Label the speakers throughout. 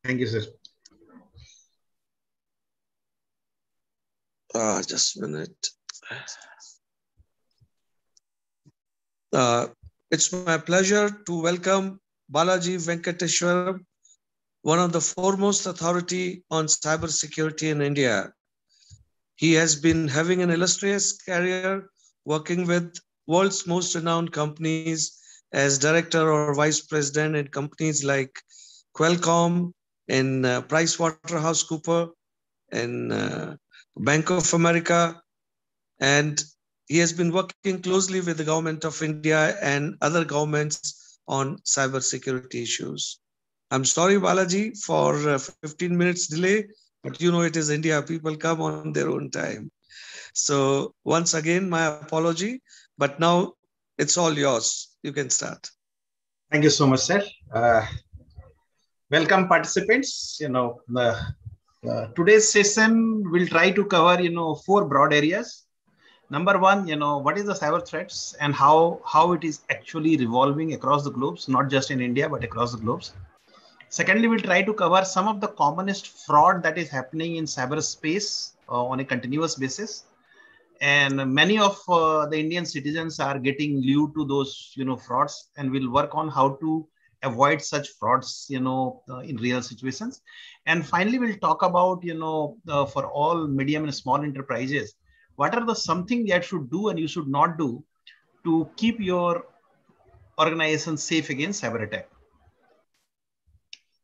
Speaker 1: Thank you, sir.
Speaker 2: Just a minute. It's my pleasure to welcome Balaji Venkateshwaram, one of the foremost authority on cybersecurity in India. He has been having an illustrious career working with world's most renowned companies as director or vice president in companies like Qualcomm, in PricewaterhouseCooper, in Bank of America, and he has been working closely with the government of India and other governments on cybersecurity issues. I'm sorry, Balaji, for 15 minutes delay, but it is India. People come on their own time. So once again, my apology, but now it's all yours. You can start.
Speaker 1: Thank you so much, sir. Welcome, participants. Today's session will try to cover, four broad areas. Number one, what is the cyber threats and how it is actually revolving across the globes, not just in India, but across the globes. Secondly, we'll try to cover some of the commonest fraud that is happening in cyberspace on a continuous basis. And many of the Indian citizens are getting glued to those, frauds, and we'll work on how to avoid such frauds, in real situations. And finally, we'll talk about, for all medium and small enterprises, what are the something that should do and you should not do to keep your organization safe against cyber attack.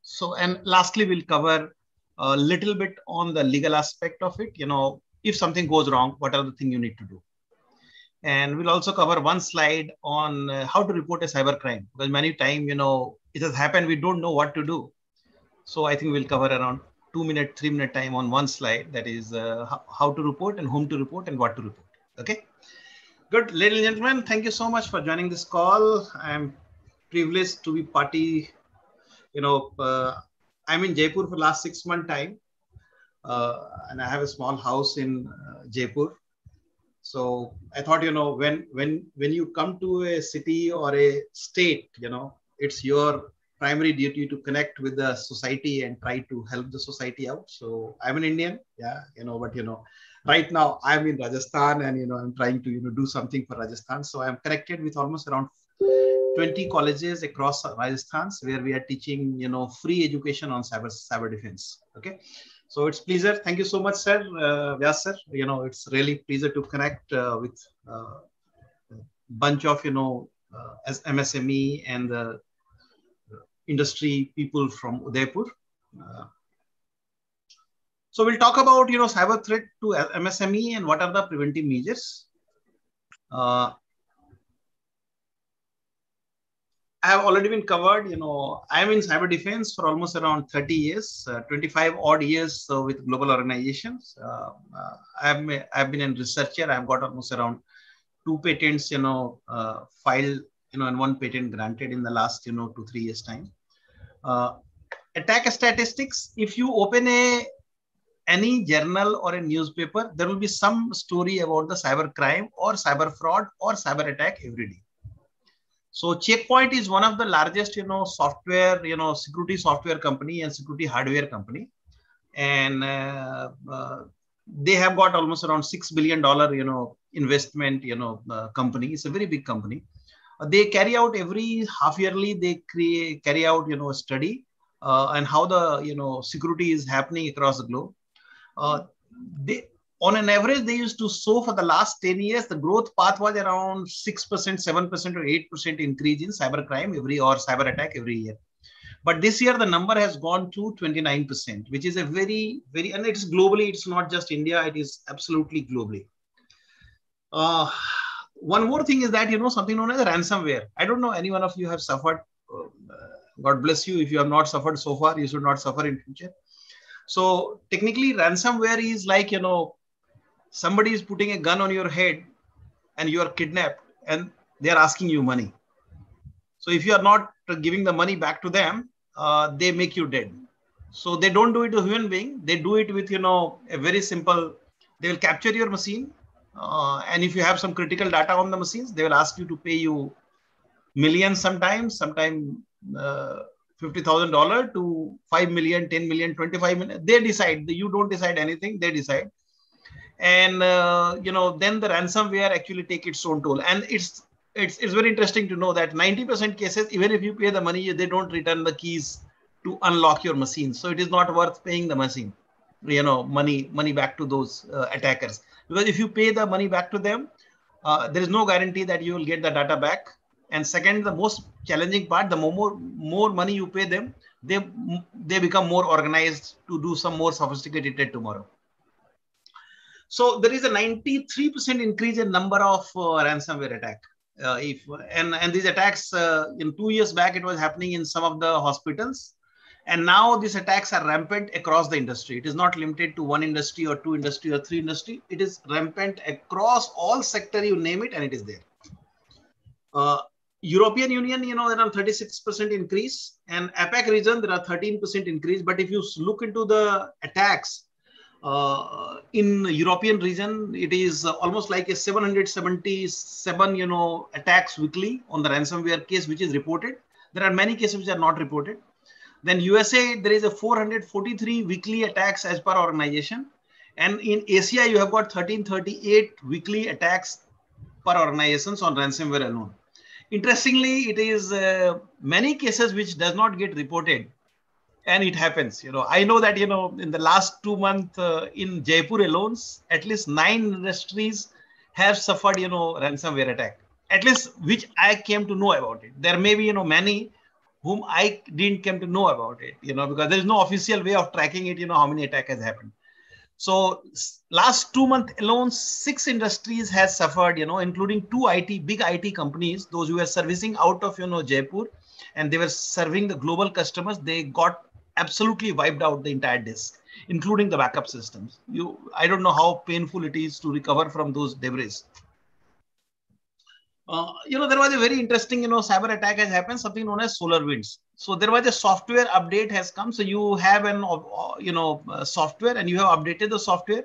Speaker 1: So, and lastly, we'll cover a little bit on the legal aspect of it. If something goes wrong, what are the things you need to do? And we'll also cover one slide on how to report a cyber crime, because many times, it has happened, we don't know what to do. So I think we'll cover around 2 minute, 3 minute time on one slide, that is how to report and whom to report and what to report. Okay. Good. Ladies and gentlemen, thank you so much for joining this call. I'm privileged to be party. I'm in Jaipur for last 6 month time. And I have a small house in Jaipur. So I thought, when you come to a city or a state, it's your primary duty to connect with the society and try to help the society out. So I'm an Indian, but right now I'm in Rajasthan and I'm trying to do something for Rajasthan. So I'm connected with almost around 20 colleges across Rajasthan where we are teaching free education on cyber defense. Okay. So it's pleasure. Thank you so much, sir. Vyas, sir. It's really pleasure to connect with a bunch of, as MSME and the industry people from Udaipur. So we'll talk about, cyber threat to MSME and what are the preventive measures. I have already been covered. I'm in cyber defense for almost around 30 years, 25 odd years with global organizations. I've been a researcher. I've got almost around 2 patents, filed, and 1 patent granted in the last, 2-3 years time. Attack statistics. If you open any journal or a newspaper, there will be some story about the cyber crime or cyber fraud or cyber attack every day. So Checkpoint is one of the largest, software, security software company and security hardware company. And they have got almost around $6 billion, investment, company. It's a very big company. They carry out every half yearly, they carry out, a study and how the, security is happening across the globe. On an average, they used to show for the last 10 years, the growth path was around 6%, 7% or 8% increase in cybercrime or cyber attack every year. But this year, the number has gone to 29%, which is a very, very, and it's globally, it's not just India, it is absolutely globally. One more thing is that, something known as ransomware. I don't know any one of you have suffered. God bless you. If you have not suffered so far, you should not suffer in future. So technically, ransomware is like, somebody is putting a gun on your head and you are kidnapped and they are asking you money. So if you are not giving the money back to them, they make you dead. So they don't do it to a human being. They do it with, a very simple, they will capture your machine. And if you have some critical data on the machines, they will ask you to pay you millions sometimes $50,000 to 5 million, 10 million, 25 million. They decide. You don't decide anything. They decide. And then the ransomware actually take its own toll. And it's very interesting to know that 90% cases, even if you pay the money, they don't return the keys to unlock your machine. So it is not worth paying the machine, money back to those attackers. Because if you pay the money back to them, there is no guarantee that you will get the data back. And second, the most challenging part, the more money you pay them, they become more organized to do some more sophisticated tomorrow. So there is a 93% increase in number of ransomware attack. And these attacks in 2 years back, it was happening in some of the hospitals. And now these attacks are rampant across the industry. It is not limited to one industry or two industry or three industry. It is rampant across all sector, you name it, and it is there. European Union, there are 36% increase, and APAC region, there are 13% increase. But if you look into the attacks in European region, it is almost like a 777, attacks weekly on the ransomware case, which is reported. There are many cases which are not reported. Then USA, there is a 443 weekly attacks as per organization. And in Asia, you have got 1338 weekly attacks per organizations on ransomware alone. Interestingly, it is many cases which does not get reported, and it happens. I know that in the last 2 months in Jaipur alone, at least 9 industries have suffered ransomware attack. At least which I came to know about it. There may be many whom I didn't come to know about it. Because there is no official way of tracking it. How many attack has happened. So last 2 months alone, 6 industries has suffered, including 2 big IT companies, those who were servicing out of, Jaipur, and they were serving the global customers. They got absolutely wiped out the entire disk, including the backup systems. I don't know how painful it is to recover from those debris. There was a very interesting, cyber attack has happened, something known as SolarWinds. So there was a software update has come. So you have an, software, and you have updated the software,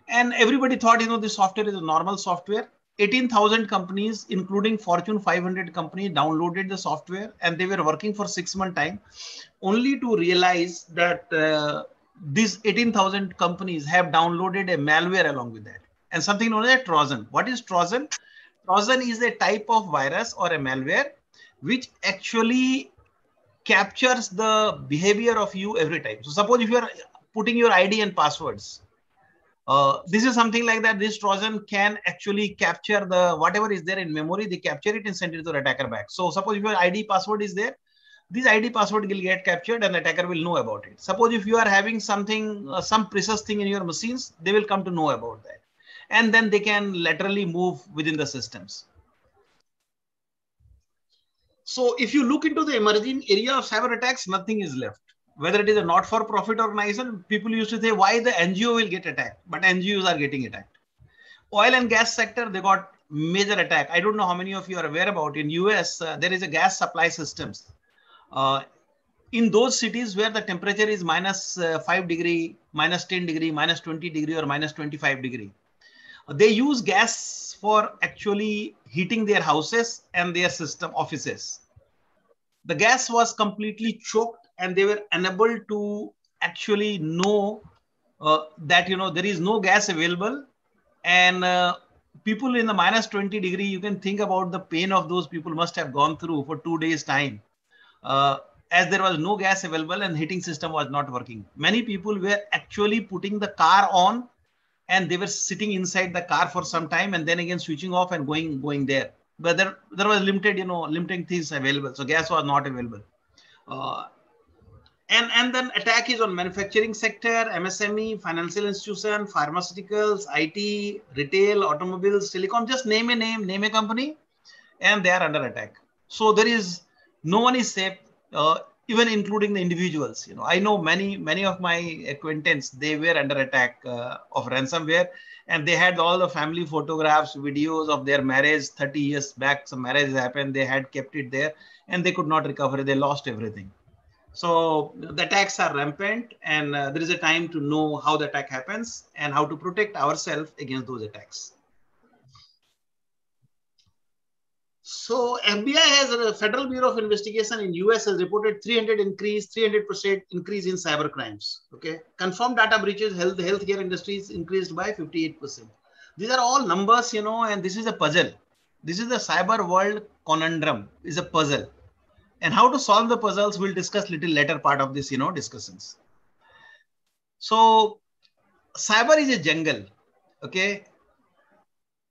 Speaker 1: and everybody thought, this software is a normal software. 18,000 companies, including Fortune 500 company, downloaded the software, and they were working for 6 months time, only to realize that these 18,000 companies have downloaded a malware along with that, and something known as Trojan. What is Trojan? Trojan is a type of virus or a malware which actually captures the behavior of you every time. So suppose if you are putting your ID and passwords, this is something like that. This Trojan can actually capture the whatever is there in memory. They capture it and send it to the attacker back. So suppose if your ID password is there, this ID password will get captured and the attacker will know about it. Suppose if you are having something, some precious thing in your machines, they will come to know about that. And then they can laterally move within the systems. So if you look into the emerging area of cyber attacks, nothing is left. Whether it is a not-for-profit organization, people used to say why the NGO will get attacked, but NGOs are getting attacked. Oil and gas sector, they got major attack. I don't know how many of you are aware about. In US, there is a gas supply systems. In those cities where the temperature is minus 5 degree, minus 10 degree, minus 20 degree, or minus 25 degree, they use gas for actually heating their houses and their system offices. The gas was completely choked, and they were unable to actually know that there is no gas available. And people in the minus 20 degree, you can think about the pain of those people must have gone through for 2 days time, as there was no gas available and heating system was not working. Many people were actually putting the car on, and they were sitting inside the car for some time, and then again switching off and going there. But there was limiting things available. So gas was not available. And then attack is on manufacturing sector, MSME, financial institution, pharmaceuticals, IT, retail, automobiles, telecom, just name a company, and they are under attack. So there is, no one is safe, even including the individuals. I know many of my acquaintance, they were under attack of ransomware, and they had all the family photographs, videos of their marriage 30 years back. Some marriage happened, they had kept it there, and they could not recover. They lost everything. So the attacks are rampant, and there is a time to know how the attack happens and how to protect ourselves against those attacks. So FBI has a Federal Bureau of Investigation in US has reported 300% increase in cyber crimes. Okay, confirmed data breaches, healthcare industries increased by 58%. These are all numbers, and this is a puzzle. This is the cyber world conundrum. Is a puzzle, and how to solve the puzzles we'll discuss little later part of this, discussions. So cyber is a jungle, okay,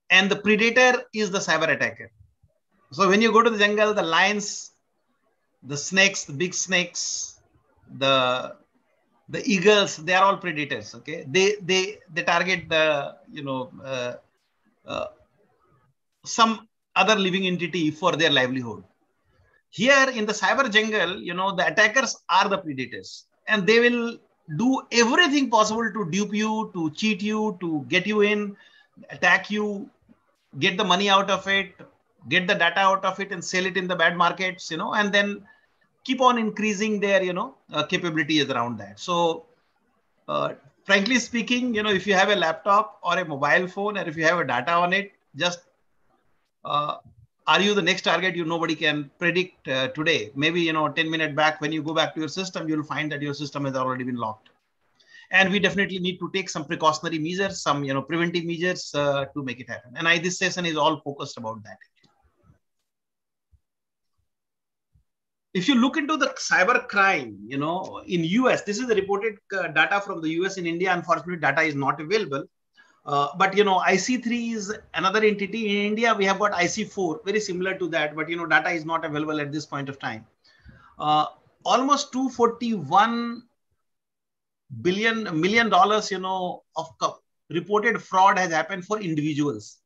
Speaker 1: and the predator is the cyber attacker. So when you go to the jungle, the lions, the snakes, the big snakes, the eagles, they are all predators. Okay, they target the some other living entity for their livelihood. Here in the cyber jungle, the attackers are the predators, and they will do everything possible to dupe you, to cheat you, to get you in, attack you, get the money out of it, get the data out of it, and sell it in the bad markets, and then keep on increasing their, capabilities around that. So, frankly speaking, if you have a laptop or a mobile phone, or if you have a data on it, just are you the next target? Nobody can predict today. Maybe 10 minutes back, when you go back to your system, you'll find that your system has already been locked. And we definitely need to take some precautionary measures, some preventive measures to make it happen. And this session is all focused about that. If you look into the cyber crime, in US, this is the reported data from the US. In India, unfortunately, data is not available. But IC3 is another entity. In India, we have got IC4, very similar to that, but data is not available at this point of time. Almost $241 million, of reported fraud has happened for individuals.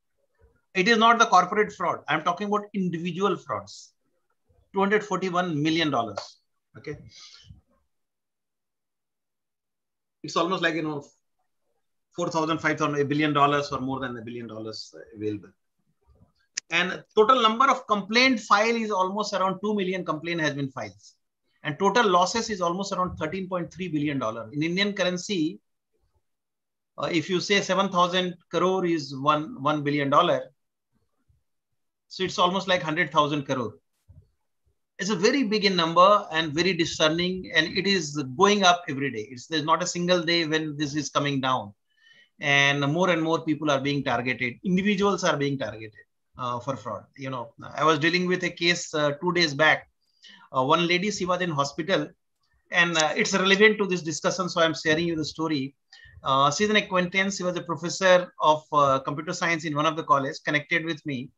Speaker 1: It is not the corporate fraud. I'm talking about individual frauds. $241 million. Okay. It's almost like, 4,000, 5,000, $1 billion or more than $1 billion available. And total number of complaint file is almost around 2 million complaint has been filed. And total losses is almost around $13.3 billion. In Indian currency, if you say 7,000 crore is $1 billion, so it's almost like 100,000 crore. It's a very big in number and very discerning, and it is going up every day. There's not a single day when this is coming down. And more people are being targeted. Individuals are being targeted for fraud. I was dealing with a case 2 days back. One lady, she was in hospital, and it's relevant to this discussion, so I'm sharing you the story. She's an acquaintance. She was a professor of computer science in one of the colleges, connected with me.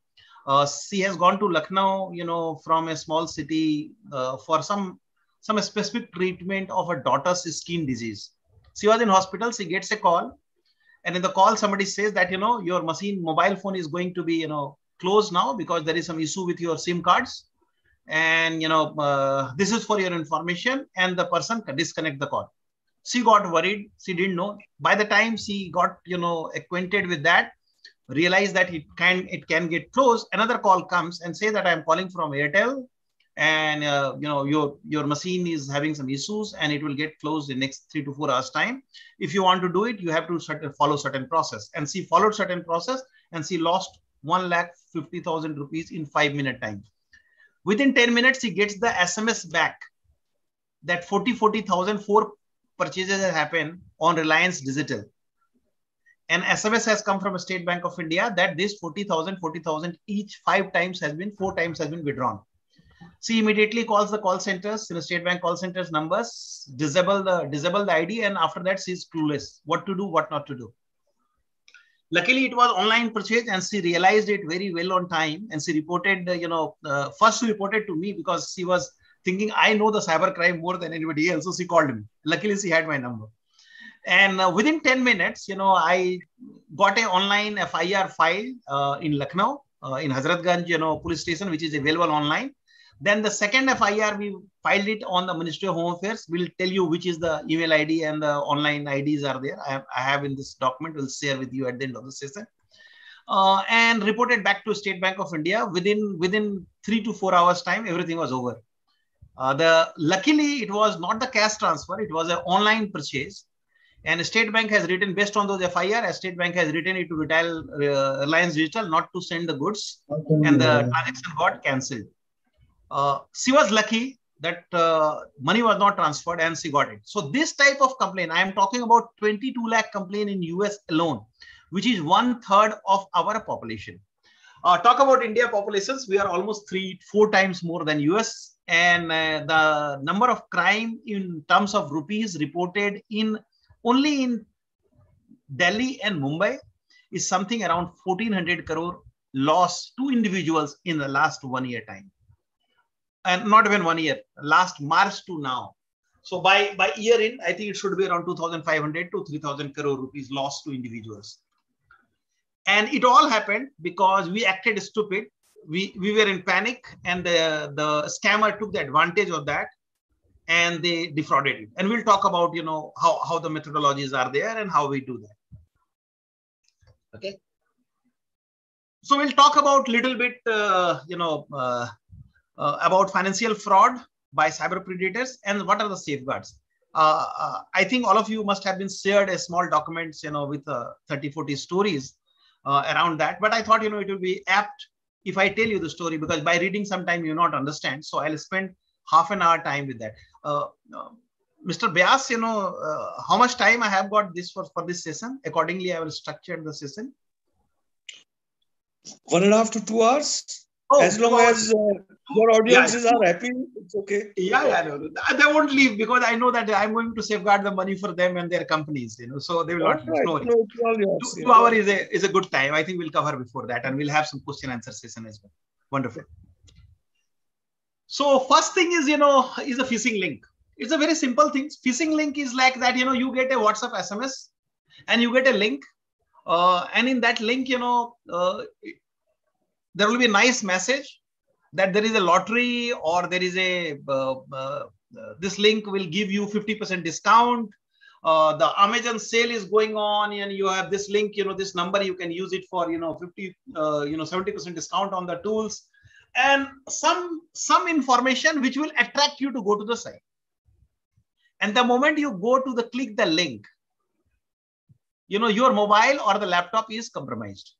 Speaker 1: She has gone to Lucknow, from a small city for some specific treatment of her daughter's skin disease. She was in hospital. She gets a call. And in the call, somebody says that, your mobile phone is going to be, closed now because there is some issue with your SIM cards. And, this is for your information. And the person can disconnect the call. She got worried. She didn't know. By the time she got, acquainted with that, realized that it can get closed, another call comes and say that I'm calling from Airtel. And, your machine is having some issues and it will get closed in next 3 to 4 hours time. If you want to do it, you have to follow certain process. And she followed certain process and she lost 1,50,000 rupees in 5-minute time. Within 10 minutes, she gets the SMS back that 40,000 purchases have happened on Reliance Digital. And SMS has come from a State Bank of India that this 40,000 each 4 times has been withdrawn. She immediately calls the call centers, State Bank call centers numbers, disable the ID, and after that she's clueless what to do, what not to do. Luckily, it was online purchase, and she realized it very well on time, and she reported, first she reported to me because she was thinking I know the cyber crime more than anybody else, so she called me. Luckily, she had my number. And within 10 minutes, I got an online FIR file in Lucknow, in Hazratganj, police station, which is available online. Then the second FIR, we filed it on the Ministry of Home Affairs. We'll tell you which is the email ID and the online IDs are there. I have in this document. We'll share with you at the end of the session. And reported back to State Bank of India. Within 3 to 4 hours time, everything was over. Luckily, it was not the cash transfer. It was an online purchase. And State Bank has written, based on those FIR, State Bank has written it to Reliance Digital not to send the goods, and the transaction got cancelled. She was lucky that money was not transferred and she got it. So this type of complaint, I am talking about 22 lakh complaint in US alone, which is 1/3 of our population. Talk about India populations, we are almost 3-4 times more than US, and the number of crime in terms of rupees reported only in Delhi and Mumbai is something around 1400 crore loss to individuals in the last 1 year time. And not even 1 year, last March to now. So by year end, I think it should be around 2,500 to 3,000 crore rupees lost to individuals. And it all happened because we acted stupid. We were in panic, and the scammer took the advantage of that, and they defrauded it. And we'll talk about, how the methodologies are there and how we do that. Okay. So we'll talk about little bit, about financial fraud by cyber predators and what are the safeguards. I think all of you must have been shared a small documents, with 30-40 stories around that. But I thought, it will be apt if I tell you the story, because by reading sometime you not understand. So I'll spend half an hour time with that. Mr. Vyas, how much time I have got this for this session? Accordingly, I will structure the session.
Speaker 2: 1.5 to 2 hours. Oh, as long as your audiences are happy, it's okay.
Speaker 1: Yeah, no. They won't leave, because I know that I'm going to safeguard the money for them and their companies, so they will not leave.
Speaker 2: Right. No,
Speaker 1: 2 hours is a good time. I think we'll cover before that, and we'll have some question answer session as well. Wonderful. So first thing is, is a phishing link. It's a very simple thing. Phishing link is like that, you get a WhatsApp SMS and you get a link, and in that link, there will be a nice message that there is a lottery, or there is this link will give you 50% discount. The Amazon sale is going on, and you have this link, this number, you can use it for, 70% discount on the tools, and some information which will attract you to go to the site. And the moment you go to click the link, your mobile or the laptop is compromised.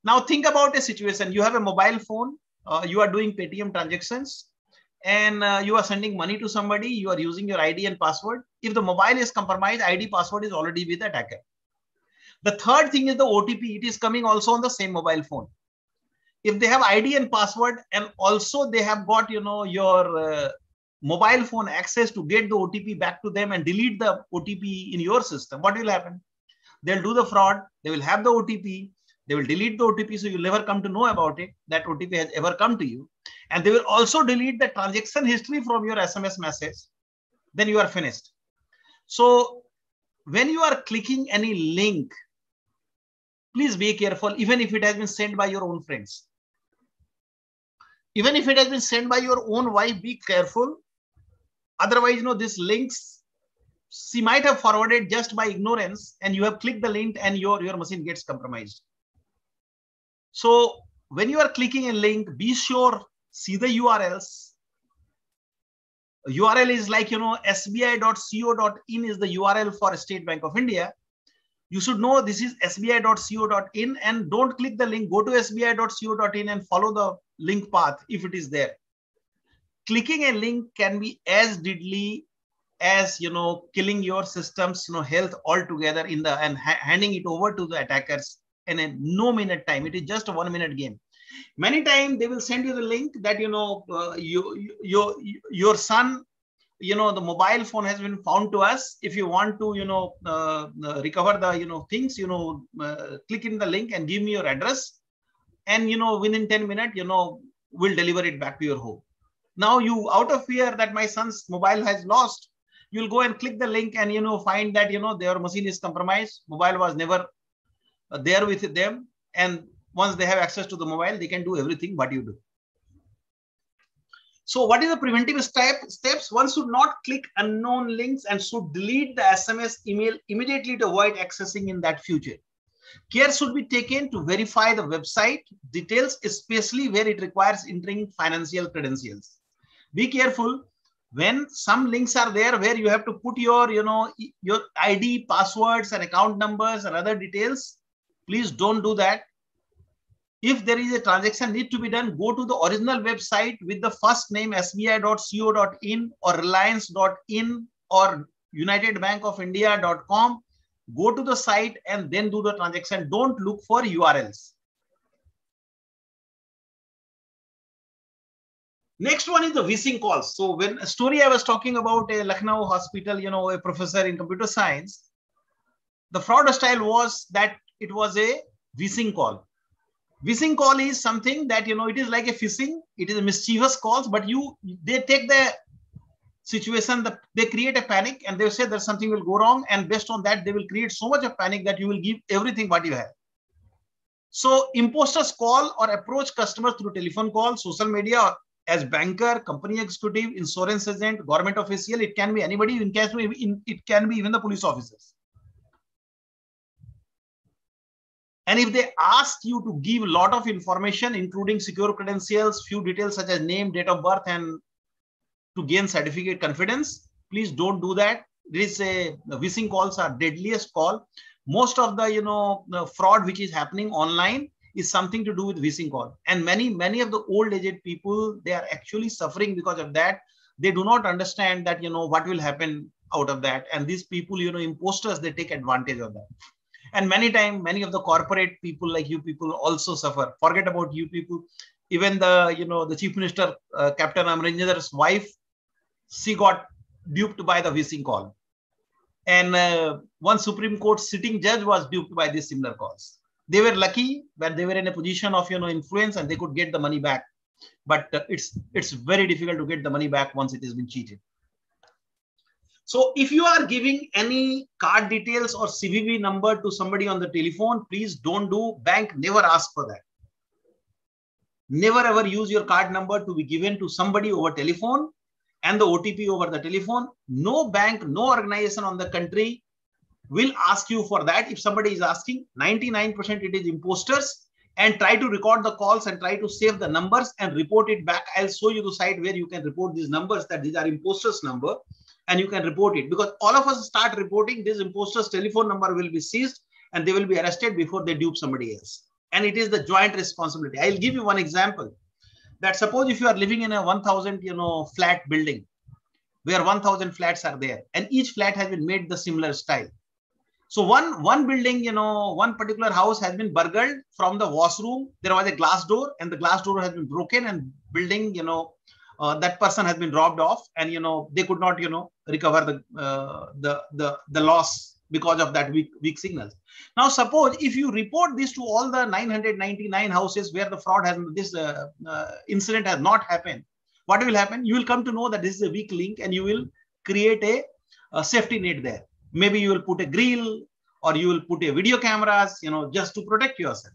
Speaker 1: Now think about a situation. You have a mobile phone, you are doing Paytm transactions, and you are sending money to somebody. You are using your ID and password. If the mobile is compromised, ID password is already with the attacker. The third thing is the OTP. It is coming also on the same mobile phone. If they have ID and password, and also they have got, your mobile phone access to get the OTP back to them and delete the OTP in your system, what will happen? They'll do the fraud. They will have the OTP. They will delete the OTP, so you'll never come to know about it, that OTP has ever come to you. And they will also delete the transaction history from your SMS message. Then you are finished. So when you are clicking any link, please be careful, even if it has been sent by your own friends. Even if it has been sent by your own wife, be careful. Otherwise, these links, she might have forwarded just by ignorance, and you have clicked the link and your machine gets compromised. So when you are clicking a link, be sure, see the URLs. URL is like, sbi.co.in is the URL for State Bank of India. You should know this is sbi.co.in, and don't click the link. Go to sbi.co.in and follow the link path if it is there. Clicking a link can be as deadly as, killing your system's, health altogether and handing it over to the attackers in a no-minute time. It is just a 1 minute game. Many times they will send you the link that, your son, the mobile phone has been found to us. If you want to, recover the, things, click in the link and give me your address. And, within 10 minutes, we'll deliver it back to your home. Now you, out of fear that my son's mobile has lost, you'll go and click the link and, find that, their machine is compromised. Mobile was never there with them. And once they have access to the mobile, they can do everything what you do. So what is the preventive steps? One should not click unknown links and should delete the SMS email immediately to avoid accessing in that future. Care should be taken to verify the website details, especially where it requires entering financial credentials. Be careful. when some links are there where you have to put your, your ID, passwords and account numbers and other details, please don't do that. If there is a transaction need to be done, go to the original website with the first name sbi.co.in or reliance.in or unitedbankofindia.com. Go to the site and then do the transaction. Don't look for URLs. Next one is the vSync calls. So when a story I was talking about a Lucknow hospital, a professor in computer science, the fraud style was that it was a vSync call. vSync call is something that, it is like a phishing. It is a mischievous calls, but they take the situation, they create a panic and they say that something will go wrong. And based on that, they will create so much of panic that you will give everything what you have. So imposters call or approach customers through telephone call, social media, or as banker, company executive, insurance agent, government official. It can be anybody. It can be even the police officers. And if they ask you to give a lot of information, including secure credentials, few details such as name, date of birth, and to gain certificate confidence, please don't do that. vSync calls are deadliest call. Most of the, fraud which is happening online is something to do with vSync call. And many of the old aged people, they are actually suffering because of that. They do not understand that, what will happen out of that. And these people, imposters, they take advantage of that. And many times, many of the corporate people like you people also suffer. Forget about you people. Even the Chief Minister, Captain Amrinder's wife, she got duped by the vSync call. And one Supreme Court sitting judge was duped by these similar calls. They were lucky when they were in a position of, influence and they could get the money back. But it's very difficult to get the money back once it has been cheated. So if you are giving any card details or CVV number to somebody on the telephone, please don't do. Bank never ask for that. Never ever use your card number to be given to somebody over telephone and the OTP over the telephone. No bank, no organization on the country will ask you for that. If somebody is asking, 99% it is imposters, and try to record the calls and try to save the numbers and report it back. I'll show you the site where you can report these numbers, that these are imposters number. And you can report it, because all of us start reporting, this imposter's telephone number will be seized and they will be arrested before they dupe somebody else. And it is the joint responsibility. I'll give you one example. That suppose if you are living in a 1000 flat building where 1000 flats are there, and each flat has been made the similar style. So one building, one particular house has been burgled from the washroom. There was a glass door and the glass door has been broken, and building, that person has been robbed off, and they could not recover the loss because of that weak signals. Now suppose if you report this to all the 999 houses where the fraud has, this incident has not happened, what will happen? You will come to know that this is a weak link, and you will create a safety net there. Maybe you will put a grill, or you will put a video cameras, just to protect yourself.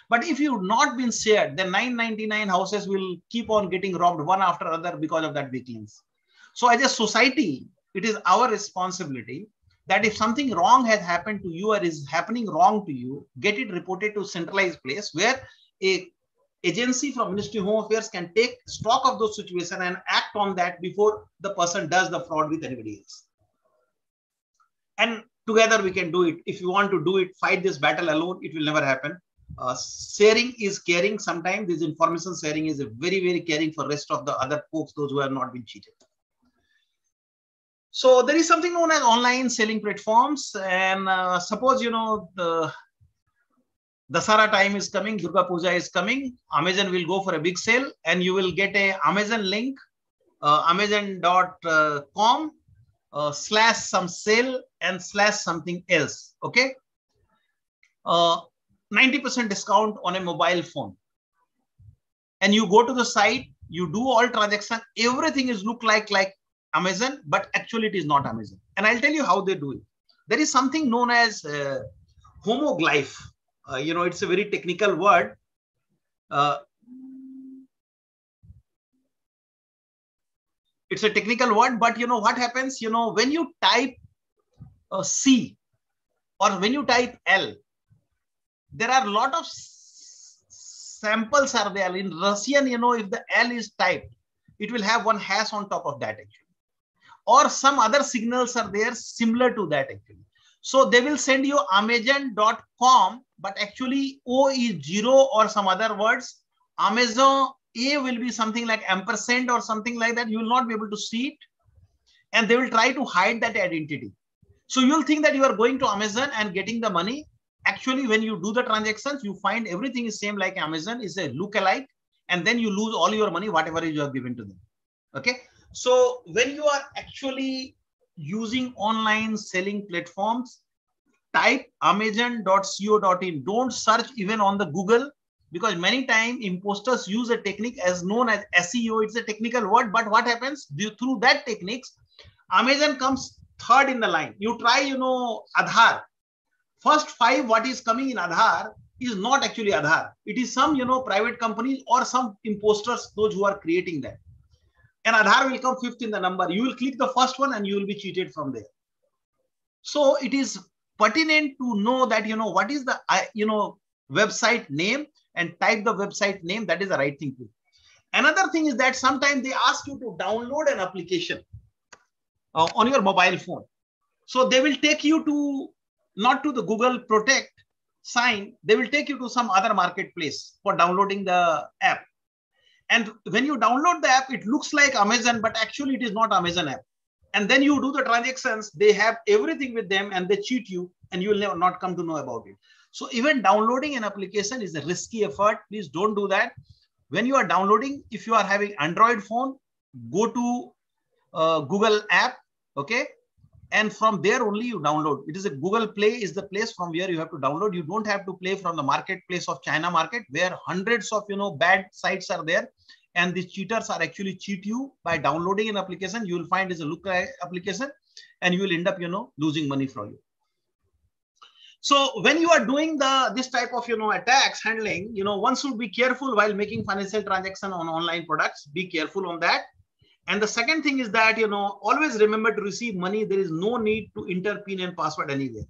Speaker 1: But if you've not been shared, then 999 houses will keep on getting robbed one after another because of that weak links. So as a society, it is our responsibility that if something wrong has happened to you or is happening wrong to you, get it reported to a centralized place where a agency from Ministry of Home Affairs can take stock of those situations and act on that before the person does the fraud with anybody else. And together we can do it. If you want to do it, fight this battle alone, it will never happen. Sharing is caring. Sometimes this information sharing is very, very caring for rest of the other folks, those who have not been cheated. So there is something known as online selling platforms. And suppose, the Dasara time is coming, Durga Puja is coming, Amazon will go for a big sale, and you will get a Amazon link, amazon.com / some sale and / something else. Okay. 90% discount on a mobile phone. And you go to the site, you do all transactions, everything is look like Amazon, but actually it is not Amazon. And I'll tell you how they do it. There is something known as homoglyph. It's a very technical word. It's a technical word, but what happens, when you type C or when you type L, there are a lot of samples are there. In Russian, if the L is typed, it will have one hash on top of that actually. or some other signals are there similar to that actually. So they will send you Amazon.com, but actually O is 0 or some other words. Amazon A will be something like ampersand or something like that. You will not be able to see it. And they will try to hide that identity. So you'll think that you are going to Amazon and getting the money. Actually, when you do the transactions, you find everything is same like Amazon, is a look-alike, and then you lose all your money, whatever you have given to them. Okay. So when you are actually using online selling platforms, type amazon.co.in. Don't search even on the Google, because many times imposters use a technique as known as SEO. It's a technical word, but what happens through that techniques, Amazon comes third in the line. You try, Aadhaar. First 5, what is coming in Aadhaar is not actually Aadhaar. It is some, private companies or some imposters, those who are creating that. And Aadhaar will come 5th in the number. You will click the first one and you will be cheated from there. So it is pertinent to know that, what is the, website name, and type the website name. That is the right thing to do. Another thing is that sometimes they ask you to download an application on your mobile phone. So they will take you to, not to the Google Protect sign, they will take you to some other marketplace for downloading the app. And when you download the app, it looks like Amazon, but actually it is not Amazon app. And then you do the transactions, they have everything with them and they cheat you, and you will not come to know about it. So even downloading an application is a risky effort. Please don't do that. When you are downloading, if you are having Android phone, go to Google app, okay? And from there only you download. It is a Google Play is the place from where you have to download. You don't have to play from the marketplace of China market, where hundreds of, bad sites are there. And the cheaters are actually cheat you by downloading an application. You will find is a look application, and you will end up, losing money from you. So when you are doing this type of, attacks handling, one should be careful while making financial transaction on online products. Be careful on that. And the second thing is that, always remember to receive money. There is no need to enter PIN and password anywhere.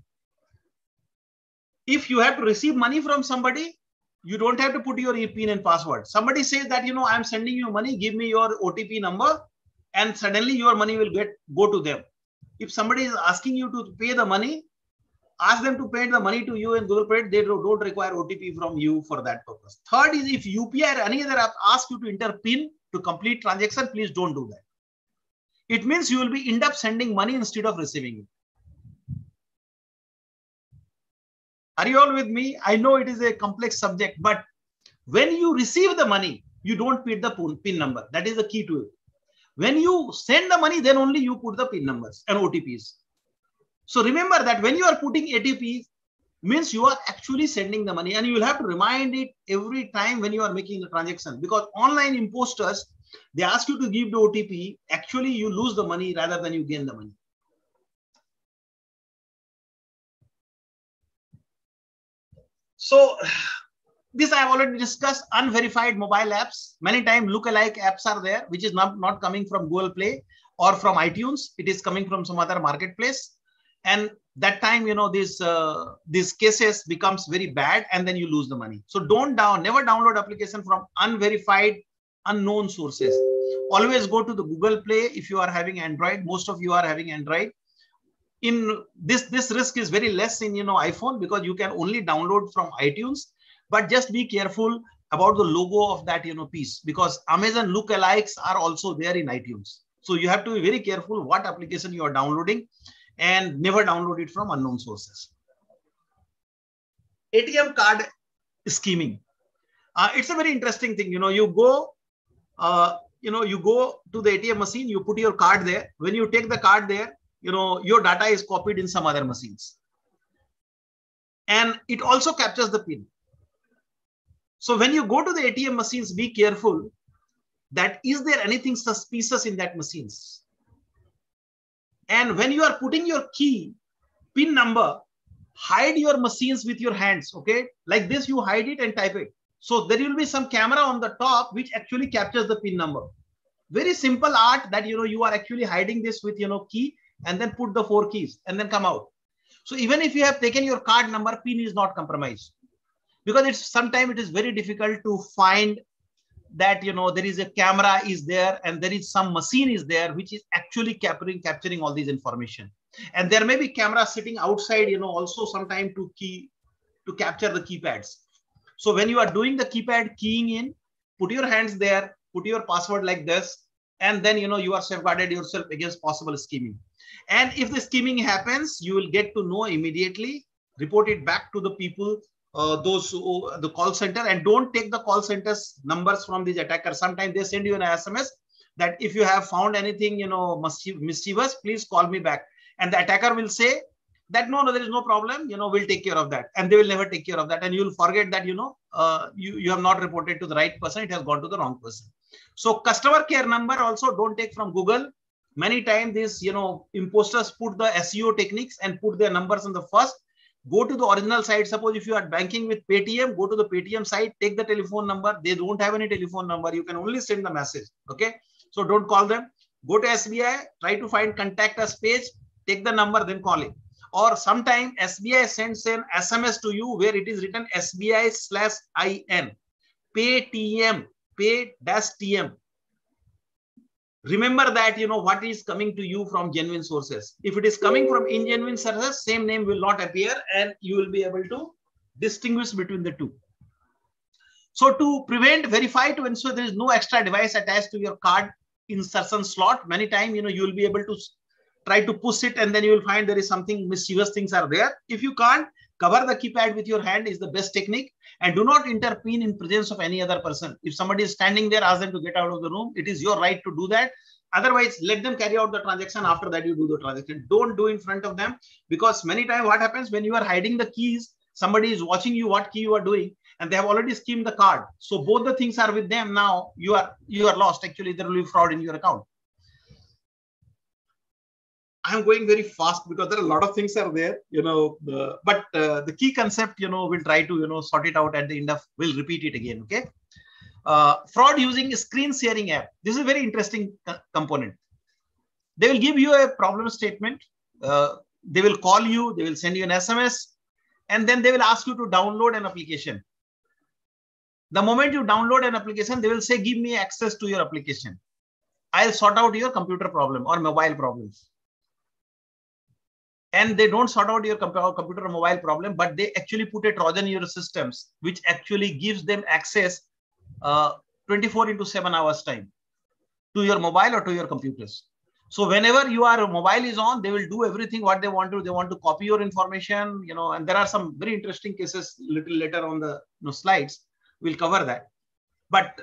Speaker 1: If you have to receive money from somebody, you don't have to put your PIN and password. Somebody says that, I'm sending you money, give me your OTP number, and suddenly your money will go to them. If somebody is asking you to pay the money, ask them to pay the money to you in Google Pay. They don't require OTP from you for that purpose. Third is, if UPI or any other app ask you to enter PIN to complete transaction, please don't do that. It means you will be end up sending money instead of receiving it. Are you all with me? I know it is a complex subject, but when you receive the money, you don't put the PIN number. That is the key to it. When you send the money, then only you put the PIN numbers and OTPs. So remember that when you are putting OTPs, means you are actually sending the money, and you will have to remind it every time when you are making the transaction, because online imposters, they ask you to give the OTP. Actually, you lose the money rather than you gain the money. So this I have already discussed. Unverified mobile apps. Many times look-alike apps are there, which is not coming from Google Play or from iTunes. It is coming from some other marketplace. And that time, these cases becomes very bad, and then you lose the money. So never download application from unverified, unknown sources. Always go to the Google Play if you are having Android. Most of you are having Android. In this risk is very less in iPhone, because you can only download from iTunes. But just be careful about the logo of that piece, because Amazon lookalikes are also there in iTunes. So you have to be very careful what application you are downloading, and never download it from unknown sources. ATM card scheming. It's a very interesting thing. You go to the ATM machine, you put your card there. When you take the card there, your data is copied in some other machines. And it also captures the PIN. So when you go to the ATM machines, be careful that is there anything suspicious in that machines. And when you are putting your key, PIN number, hide your machines with your hands, okay? Like this, you hide it and type it. So there will be some camera on the top which actually captures the PIN number. Very simple art that, you are actually hiding this with, key, and then put the 4 keys and then come out. So even if you have taken your card number, PIN is not compromised, because sometimes it is very difficult to find that, you know, there is a camera is there and there is some machine is there which is actually capturing all these information. And there may be camera sitting outside, you know, also sometime to capture the keypads. So when you are doing the keypad keying in, put your hands there, put your password like this, and then, you know, you are safeguarded yourself against possible scheming. And if the scheming happens, you will get to know immediately, report it back to the people, the call center, and don't take the call center's numbers from these attackers. Sometimes they send you an SMS that if you have found anything, you know, mischievous, please call me back. And the attacker will say that, no, there is no problem, you know, we'll take care of that. And they will never take care of that. And you'll forget that, you know, you have not reported to the right person. It has gone to the wrong person. So customer care number also don't take from Google. Many times these, you know, imposters put the SEO techniques and put their numbers on the first. Go to the original site. Suppose if you are banking with Paytm, go to the Paytm site, take the telephone number. They don't have any telephone number. You can only send the message. Okay. So don't call them. Go to SBI, try to find contact us page, take the number, then call it. Or sometime SBI sends an SMS to you where it is written SBI/IN, Paytm, pay-tm. Remember that, you know, what is coming to you from genuine sources. If it is coming from ingenuine sources, same name will not appear and you will be able to distinguish between the two. So to prevent, verify to ensure there is no extra device attached to your card insertion slot. Many times, you know, you will be able to try to push it and then you will find there is something mischievous things are there. If you can't, cover the keypad with your hand is the best technique, and do not intervene in presence of any other person. If somebody is standing there, ask them to get out of the room. It is your right to do that. Otherwise, let them carry out the transaction. After that, you do the transaction. Don't do in front of them, because many times what happens when you are hiding the keys, somebody is watching you what key you are doing, and they have already schemed the card. So both the things are with them. Now you are lost. Actually, there will be fraud in your account. I'm going very fast because there are a lot of things are there, you know, but the key concept, you know, we'll try to, you know, sort it out at the end of, we'll repeat it again. Okay. Fraud using a screen sharing app. This is a very interesting component. They will give you a problem statement. They will call you, they will send you an SMS, and then they will ask you to download an application. The moment you download an application, they will say, give me access to your application. I'll sort out your computer problem or mobile problems. And they don't sort out your computer or mobile problem, but they actually put a Trojan in your systems, which actually gives them access 24/7 hours time to your mobile or to your computers. So whenever your mobile is on, they will do everything what they want to. They want to copy your information, you know, and there are some very interesting cases little later on the slides. We'll cover that. But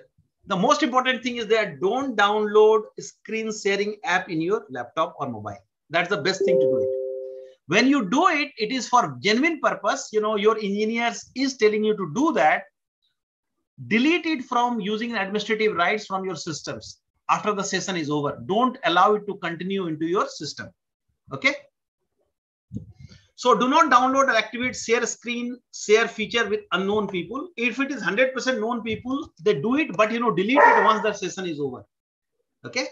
Speaker 1: the most important thing is that don't download a screen sharing app in your laptop or mobile. That's the best thing to do it. When you do it, it is for genuine purpose. You know, your engineers is telling you to do that. Delete it from using administrative rights from your systems after the session is over. Don't allow it to continue into your system. Okay. So do not download or activate share screen share feature with unknown people. If it is 100% known people, they do it, but, you know, delete it once the session is over. Okay.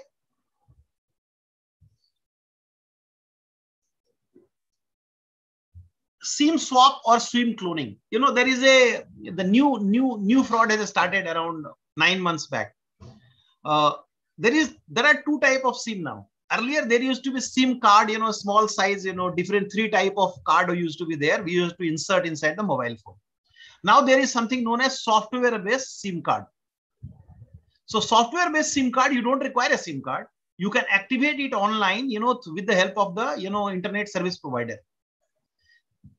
Speaker 1: SIM swap or SIM cloning. You know, there is the new fraud has started around 9 months back. There are two types of SIM now. Earlier there used to be SIM card, you know, small size, you know, different 3 types of card used to be there. We used to insert inside the mobile phone. Now there is something known as software-based SIM card. So software-based SIM card, you don't require a SIM card. You can activate it online, you know, with the help of the, you know, internet service provider.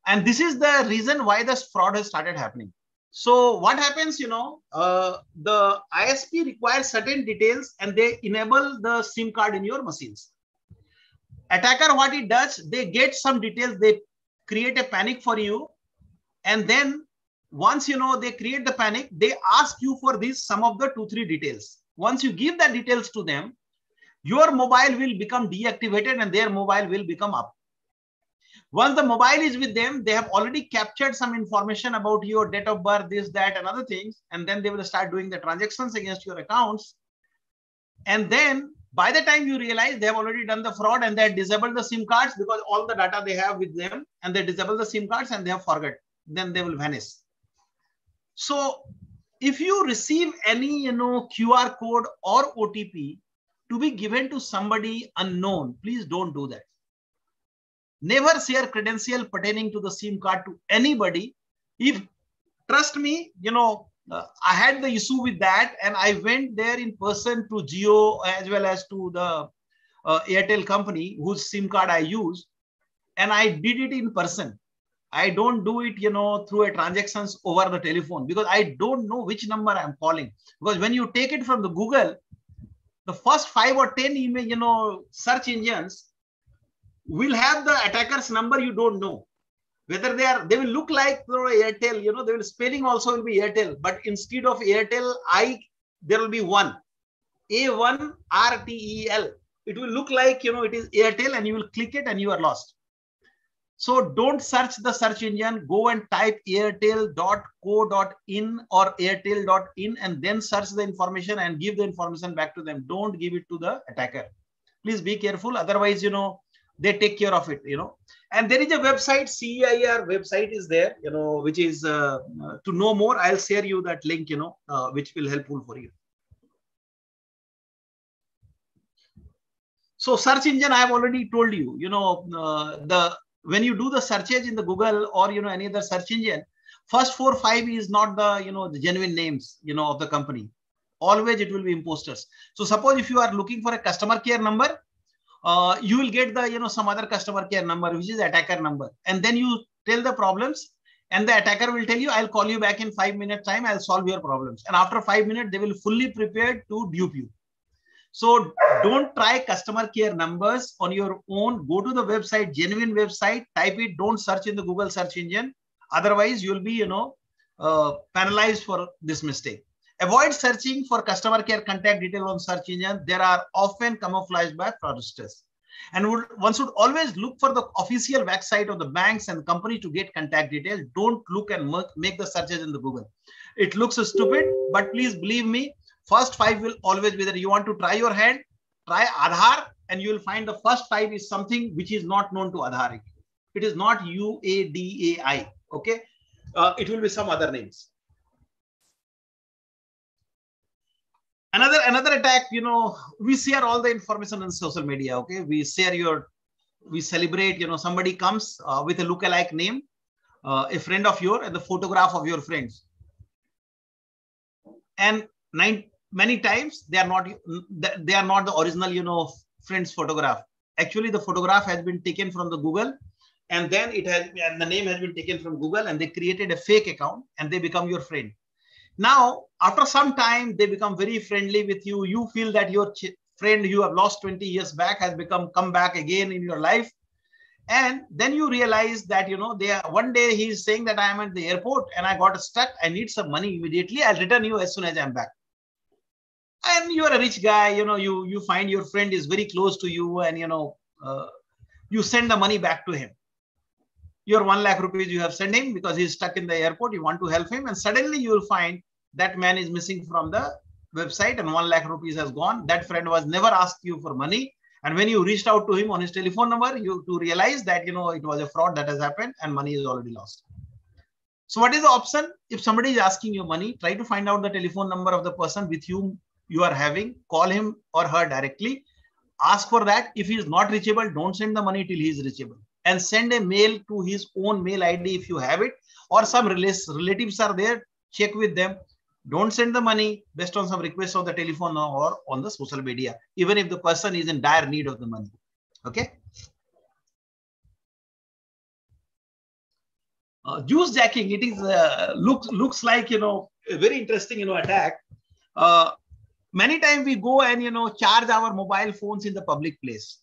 Speaker 1: And this is the reason why the fraud has started happening. So what happens, you know, the ISP requires certain details and they enable the SIM card in your machines. Attacker, what it does, they get some details, they create a panic for you. And then once, you know, they create the panic, they ask you for this, some of the 2-3 details. Once you give the details to them, your mobile will become deactivated and their mobile will become up. Once the mobile is with them, they have already captured some information about your date of birth, this, that, and other things. And then they will start doing the transactions against your accounts. And then by the time you realize they have already done the fraud and they have disabled the SIM cards because all the data they have with them, and they disable the SIM cards and they have forgot, then they will vanish. So if you receive any, QR code or OTP to be given to somebody unknown, please don't do that. Never share credential pertaining to the SIM card to anybody. If, trust me, I had the issue with that, and I went there in person to Jio as well as to the Airtel company whose SIM card I use, and I did it in person. I don't do it, through a transactions over the telephone, because I don't know which number I'm calling. Because when you take it from the Google, the first 5 or 10 email, search engines will have the attacker's number. You don't know whether they will look like Airtel, they will spelling also will be Airtel, but instead of Airtel, there will be one, A1RTEL. It will look like, it is Airtel, and you will click it and you are lost. So don't search the search engine. Go and type airtel.co.in or airtel.in and then search the information and give the information back to them. Don't give it to the attacker. Please be careful. Otherwise, they take care of it, And there is a website, CEIR website is there, which is to know more. I'll share you that link, which will helpful for you. So search engine, I have already told you, when you do the searches in the Google or, any other search engine, first 4 or 5 is not the, the genuine names, of the company. Always it will be imposters. So suppose if you are looking for a customer care number, you will get the, some other customer care number, which is attacker number. And then you tell the problems and the attacker will tell you, I'll call you back in 5 minutes time. I'll solve your problems. And after 5 minutes, they will fully prepared to dupe you. So don't try customer care numbers on your own. Go to the website, genuine website, type it. Don't search in the Google search engine. Otherwise, you'll be, penalized for this mistake. Avoid searching for customer care contact detail on search engine. There are often camouflaged by fraudsters. And one should always look for the official website of the banks and company to get contact details. Don't look and make the searches in the Google. It looks stupid, but please believe me, first 5 will always be there. You want to try your hand, try Aadhaar, and you will find the first 5 is something which is not known to Aadhaar. It is not UADAI. Okay, it will be some other names. Another attack, we share all the information on social media. Okay, we celebrate, somebody comes with a lookalike name, a friend of yours, and the photograph of your friends. And many times they are not the original, friend's photograph. Actually, the photograph has been taken from the Google, and then the name has been taken from Google, and they created a fake account and they become your friend. Now, after some time, they become very friendly with you. You feel that your friend you have lost 20 years back has come back again in your life. And then you realize that, one day he is saying that I am at the airport and I got stuck. I need some money immediately. I'll return you as soon as I'm back. And you are a rich guy, you find your friend is very close to you and, you send the money back to him. Your 1 lakh rupees you have sent him because he's stuck in the airport. You want to help him. And suddenly you will find that man is missing from the website and 1 lakh rupees has gone. That friend was never asked you for money. And when you reached out to him on his telephone number, you to realize that, it was a fraud that has happened and money is already lost. So what is the option? If somebody is asking you money, try to find out the telephone number of the person with whom you are having, call him or her directly, ask for that. If he is not reachable, don't send the money till he is reachable. And send a mail to his own mail ID if you have it, or some relatives are there, check with them. Don't send the money based on some request on the telephone or on the social media, even if the person is in dire need of the money. Okay. Juice jacking, it is looks like, a very interesting, attack. Many times we go and, charge our mobile phones in the public place.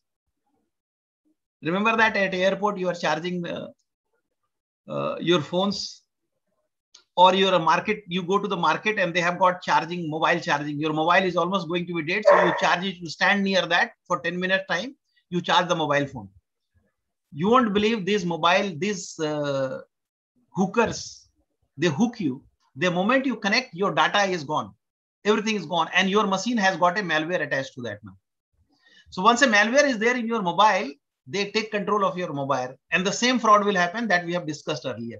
Speaker 1: Remember that at airport, you are charging your phones, or you're a market, you go to the market and they have got mobile charging. Your mobile is almost going to be dead. So you charge it, you stand near that for 10 minutes time, you charge the mobile phone. You won't believe these hookers, they hook you. The moment you connect, your data is gone. Everything is gone. And your machine has got a malware attached to that now. So once a malware is there in your mobile, they take control of your mobile, and the same fraud will happen that we have discussed earlier.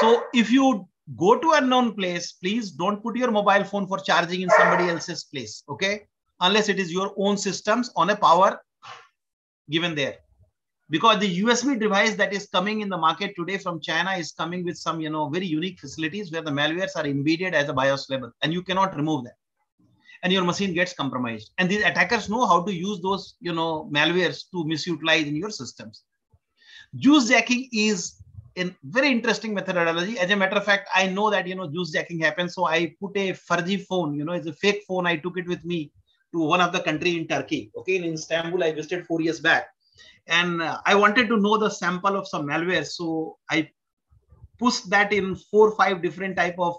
Speaker 1: So if you go to unknown place. Please don't put your mobile phone for charging in somebody else's place. Okay. Unless it is your own systems on a power given there. Because the USB device that is coming in the market today from China is coming with some, very unique facilities where the malwares are embedded as a BIOS level and you cannot remove that. And your machine gets compromised. And these attackers know how to use those, malwares to misutilize in your systems. Juice jacking is a very interesting methodology. As a matter of fact, I know that, juice jacking happens. So I put a Farji phone, it's a fake phone. I took it with me to one of the country in Turkey. Okay. In Istanbul, I visited 4 years back. And I wanted to know the sample of some malware. So I pushed that in 4 or 5 different type of,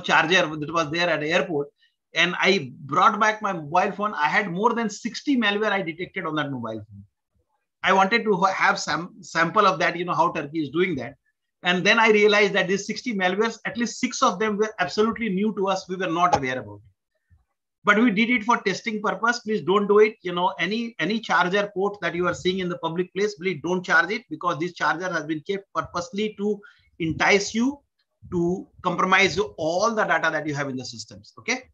Speaker 1: charger that was there at the airport. And I brought back my mobile phone. I had more than 60 malware I detected on that mobile phone. I wanted to have some sample of that, how Turkey is doing that. And then I realized that these 60 malwares, at least 6 of them were absolutely new to us. We were not aware about it. But we did it for testing purpose. Please don't do it. Any charger port that you are seeing in the public place, please don't charge it, because this charger has been kept purposely to entice you to compromise all the data that you have in the systems. Okay.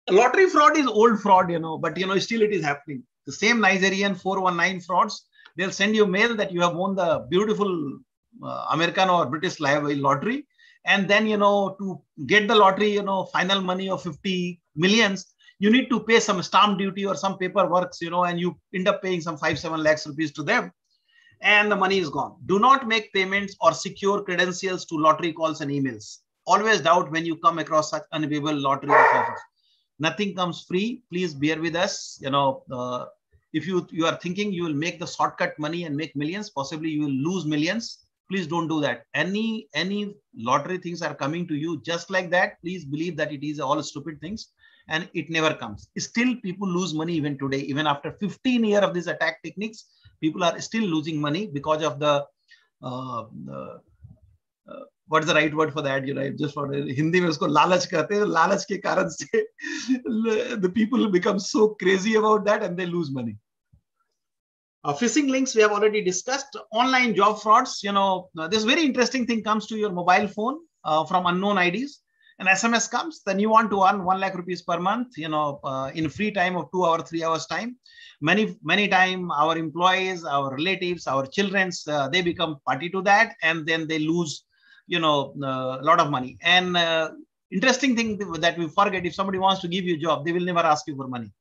Speaker 1: Lottery fraud is old fraud, but still it is happening. The same Nigerian 419 frauds, they'll send you mail that you have won the beautiful American or British lottery. And then, to get the lottery, final money of 50 millions, you need to pay some stamp duty or some paperwork, and you end up paying some 5-7 lakhs rupees to them. And the money is gone. Do not make payments or secure credentials to lottery calls and emails. Always doubt when you come across such unavailable lottery offers. Nothing comes free. Please bear with us. If you are thinking you will make the shortcut money and make millions, possibly you will lose millions. Please don't do that. Any lottery things are coming to you just like that. Please believe that it is all stupid things and it never comes. Still, people lose money even today. Even after 15 years of these attack techniques, people are still losing money because of the what's the right word for that? Just for Hindi mein usko lalach kehte hain. Lalach ke karan se the people become so crazy about that and they lose money. Phishing links we have already discussed. Online job frauds. This very interesting thing comes to your mobile phone from unknown IDs. An SMS comes, then you want to earn 1 lakh rupees per month, in free time of 2 hours, 3 hours time. Many time our employees, our relatives, our children's, they become party to that, and then they lose, a lot of money. And interesting thing that we forget, if somebody wants to give you a job, they will never ask you for money.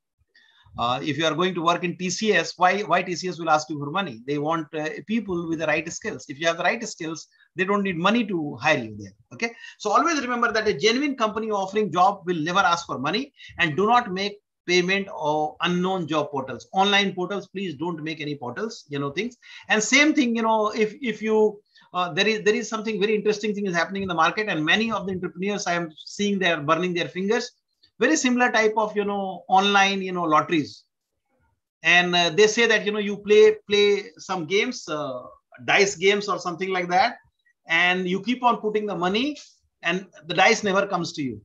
Speaker 1: If you are going to work in TCS, why TCS will ask you for money? They want people with the right skills. If you have the right skills, they don't need money to hire you there. Okay. So always remember that a genuine company offering job will never ask for money, and do not make payment or unknown job portals. Online portals, please don't make any portals, things. And same thing, if you, there is something very interesting thing is happening in the market, and many of the entrepreneurs I am seeing, they are burning their fingers. Very similar type of, online, lotteries. And they say that, you play some games, dice games or something like that. And you keep on putting the money and the dice never comes to you.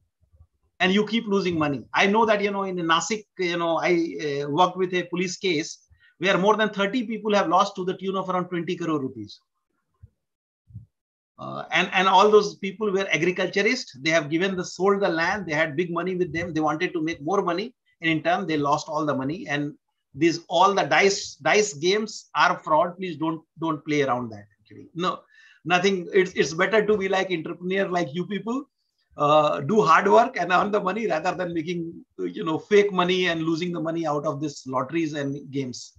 Speaker 1: And you keep losing money. I know that, in Nasik, I worked with a police case where more than 30 people have lost to the tune of around 20 crore rupees. And all those people were agriculturists. They have sold the land. They had big money with them. They wanted to make more money. And in turn, they lost all the money. And all the dice games are fraud. Please don't play around that. Actually, no, nothing. It's better to be like entrepreneur, like you people. Do hard work and earn the money rather than making, fake money and losing the money out of this lotteries and games.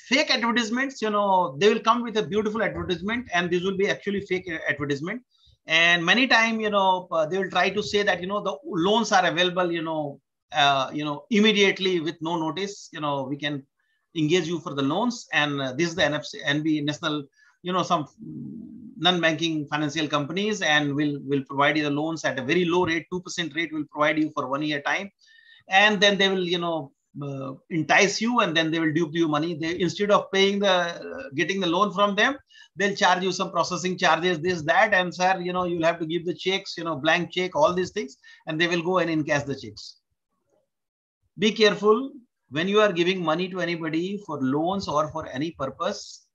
Speaker 1: Fake advertisements, they will come with a beautiful advertisement, and this will be actually fake advertisement. And many times, they will try to say that, the loans are available, immediately with no notice. We can engage you for the loans, and this is the NB National, some non-banking financial companies, and will provide you the loans at a very low rate, 2% rate will provide you for 1 year time, and then they will, entice you, and then they will dupe you money. They, instead of getting the loan from them, they'll charge you some processing charges, this, that, and sir, you'll have to give the checks, blank check, all these things, and they will go and encash the checks. Be careful when you are giving money to anybody for loans or for any purpose.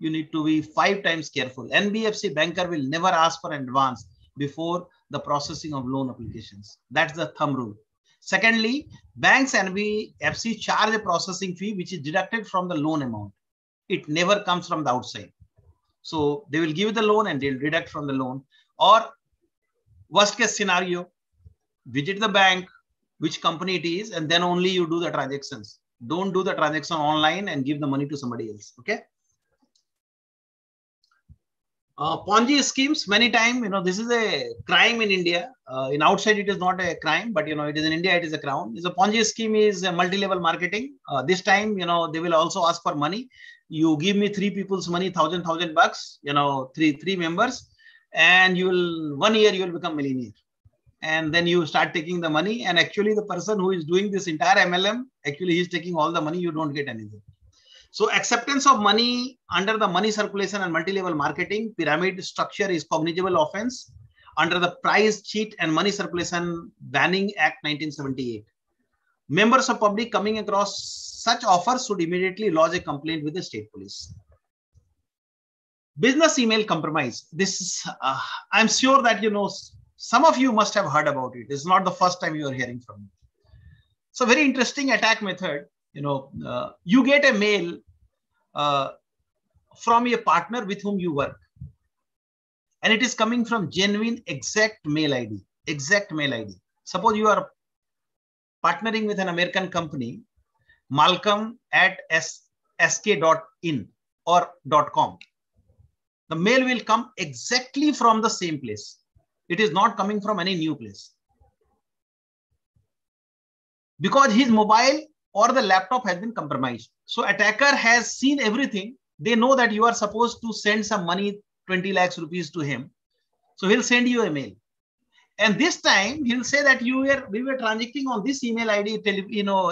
Speaker 1: you need to be 5 times careful. NBFC banker will never ask for advance before the processing of loan applications. That's the thumb rule. Secondly, banks and NBFC charge a processing fee which is deducted from the loan amount. It never comes from the outside. So they will give you the loan and they'll deduct from the loan. Or worst case scenario, visit the bank, which company it is, and then only you do the transactions. Don't do the transaction online and give the money to somebody else. Okay. Ponzi schemes, many times, this is a crime in India. In outside, it is not a crime, but, it is in India, it is a crime. A Ponzi scheme is a multi-level marketing. This time, they will also ask for money. You give me 3 people's money, $1,000, three members, and 1 year, you will become millionaire. And then you start taking the money. And actually, the person who is doing this entire MLM, actually, he's taking all the money. You don't get anything. So acceptance of money under the money circulation and multi-level marketing pyramid structure is cognizable offense under the Price, Cheat and Money Circulation Banning Act 1978. Members of public coming across such offers should immediately lodge a complaint with the state police. Business email compromise. This is, I'm sure that, some of you must have heard about it. It's not the first time you are hearing from it. So very interesting attack method. You get a mail from a partner with whom you work, and it is coming from genuine exact mail ID. Suppose you are partnering with an American company, malcolm@sk.in or .com. The mail will come exactly from the same place. It is not coming from any new place. Because his mobile or the laptop has been compromised. So attacker has seen everything. They know that you are supposed to send some money, 20 lakhs rupees to him. So he'll send you a mail. And this time he'll say that we were transacting on this email ID,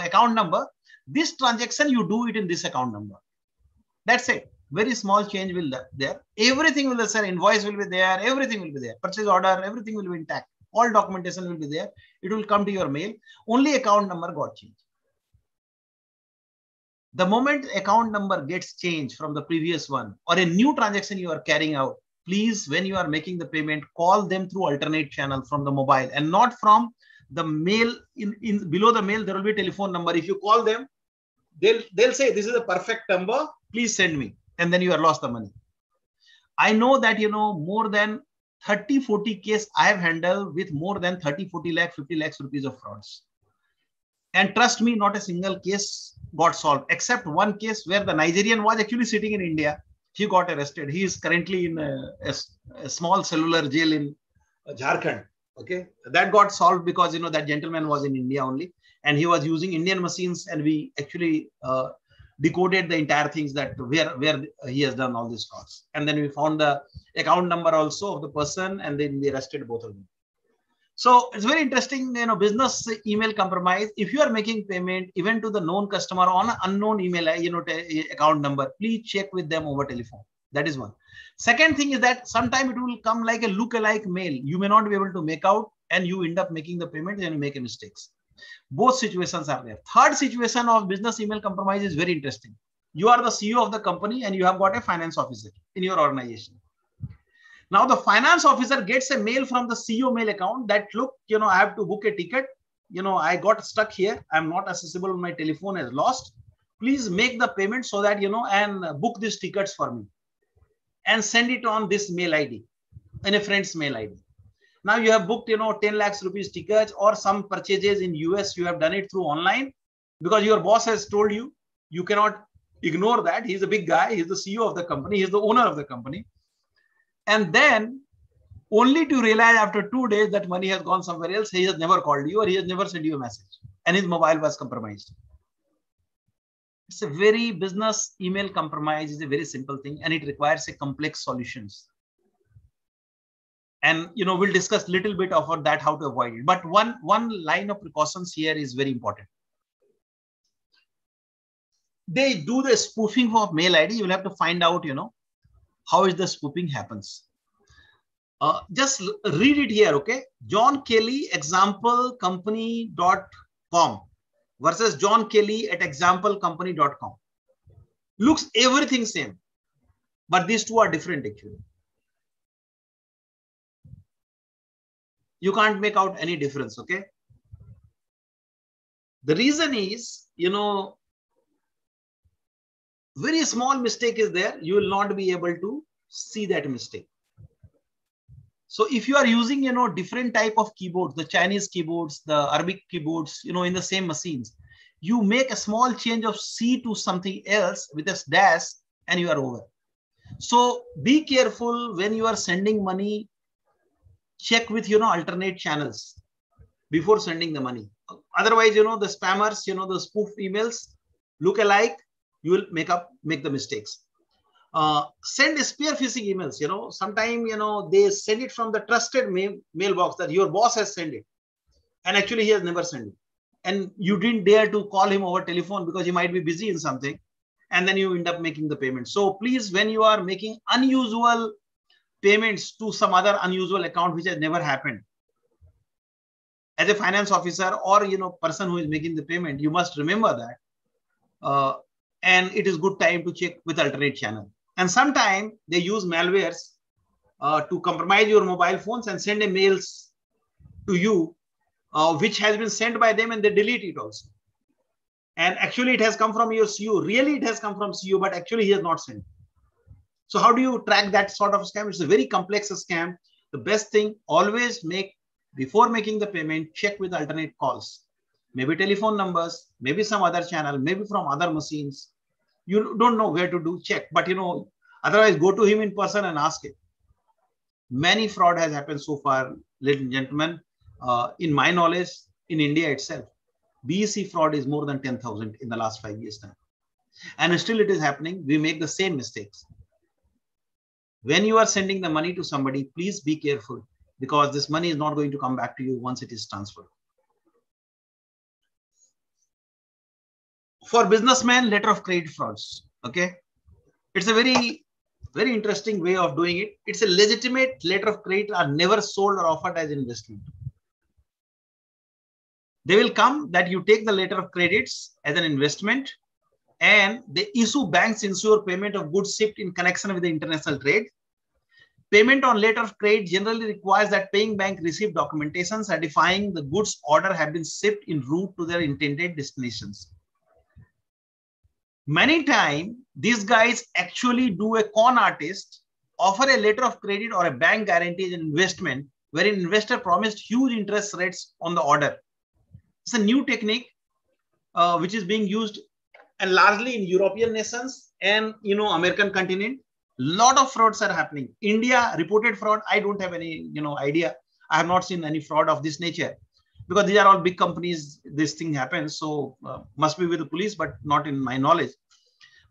Speaker 1: account number. This transaction, you do it in this account number. That's it. Very small change will be there. Everything will be there. Invoice will be there. Everything will be there. Purchase order, everything will be intact. All documentation will be there. It will come to your mail. Only account number got changed. The moment account number gets changed from the previous one or a new transaction you are carrying out, please, when you are making the payment, call them through alternate channel from the mobile and not from the mail. Below the mail, there will be a telephone number. If you call them, they'll say, this is a perfect number, please send me. And then you are lost the money. I know that, more than 30-40 cases I have handled with more than 30-40 lakh, 50 lakhs rupees of frauds. And trust me, not a single case got solved, except one case where the Nigerian was actually sitting in India. He got arrested. He is currently in a small cellular jail in Jharkhand. Okay, that got solved because, that gentleman was in India only, and he was using Indian machines, and we actually decoded the entire things that where he has done all these frauds. And then we found the account number also of the person, and then we arrested both of them. So it's very interesting, business email compromise. If you are making payment even to the known customer on an unknown email, account number, please check with them over telephone. That is one. Second thing is that sometimes it will come like a look-alike mail. You may not be able to make out, and you end up making the payment and you make a mistakes. Both situations are there. Third situation of business email compromise is very interesting. You are the CEO of the company and you have got a finance officer in your organization. Now the finance officer gets a mail from the CEO mail account that, look, I have to book a ticket. I got stuck here. I'm not accessible. My telephone is lost. Please make the payment so that, and book these tickets for me and send it on this mail ID in a friend's mail ID. Now you have booked, 10 lakhs rupees tickets or some purchases in US. You have done it through online because your boss has told you. You cannot ignore that. He's a big guy. He's the CEO of the company. He's the owner of the company. And then only to realize after 2 days that money has gone somewhere else. He has never called you or he has never sent you a message and his mobile was compromised. It's a very business email compromise is a very simple thing and it requires a complex solutions. And, we'll discuss a little bit about that, how to avoid it. But one line of precautions here is very important. They do the spoofing of mail ID. You will have to find out, how is the spoofing happens. Just read it here, okay? John Kelly examplecompany.com versus John Kelly at examplecompany.com. Looks everything same. But these two are different actually. You can't make out any difference, okay? The reason is, very small mistake is there. You will not be able to see that mistake. So if you are using, different type of keyboards, the Chinese keyboards, the Arabic keyboards, in the same machines, you make a small change of C to something else with a dash and you are over. So be careful when you are sending money. Check with, alternate channels before sending the money. Otherwise, the spammers, the spoof emails look alike, you will make the mistakes. Send spear phishing emails, sometimes, they send it from the trusted mailbox that your boss has sent it. And actually he has never sent it. And you didn't dare to call him over telephone because he might be busy in something. And then you end up making the payment. So please, when you are making unusual payments to some other unusual account, which has never happened, as a finance officer or, person who is making the payment, you must remember that. And it is good time to check with alternate channel. And sometimes they use malwares to compromise your mobile phones and send a mails to you, which has been sent by them and they delete it also. And actually it has come from your CEO. Really it has come from CEO, but actually he has not sent. So how do you track that sort of scam? It's a very complex scam. The best thing, always before making the payment, check with alternate calls. Maybe telephone numbers, maybe some other channel, maybe from other machines. You don't know where to do, check. But, otherwise go to him in person and ask him. Many fraud has happened so far, ladies and gentlemen. In my knowledge, in India itself, BEC fraud is more than 10,000 in the last 5 years time. And still it is happening. We make the same mistakes. When you are sending the money to somebody, please be careful because this money is not going to come back to you once it is transferred. For businessmen, letter of credit frauds. Okay. It's a very, very interesting way of doing it. It's a legitimate letter of credit are never sold or offered as investment. They will come that you take the letter of credits as an investment and they issue banks ensure payment of goods shipped in connection with the international trade. Payment on letter of credit generally requires that paying bank receive documentation certifying the goods order have been shipped en route to their intended destinations. Many times, these guys actually do a con artist, offer a letter of credit or a bank guarantee as an investment, wherein investor promised huge interest rates on the order. It's a new technique which is being used and largely in European nations and American continent. Lot of frauds are happening. India reported fraud. I don't have any idea. I have not seen any fraud of this nature because these are all big companies. This thing happens, so must be with the police, but not in my knowledge.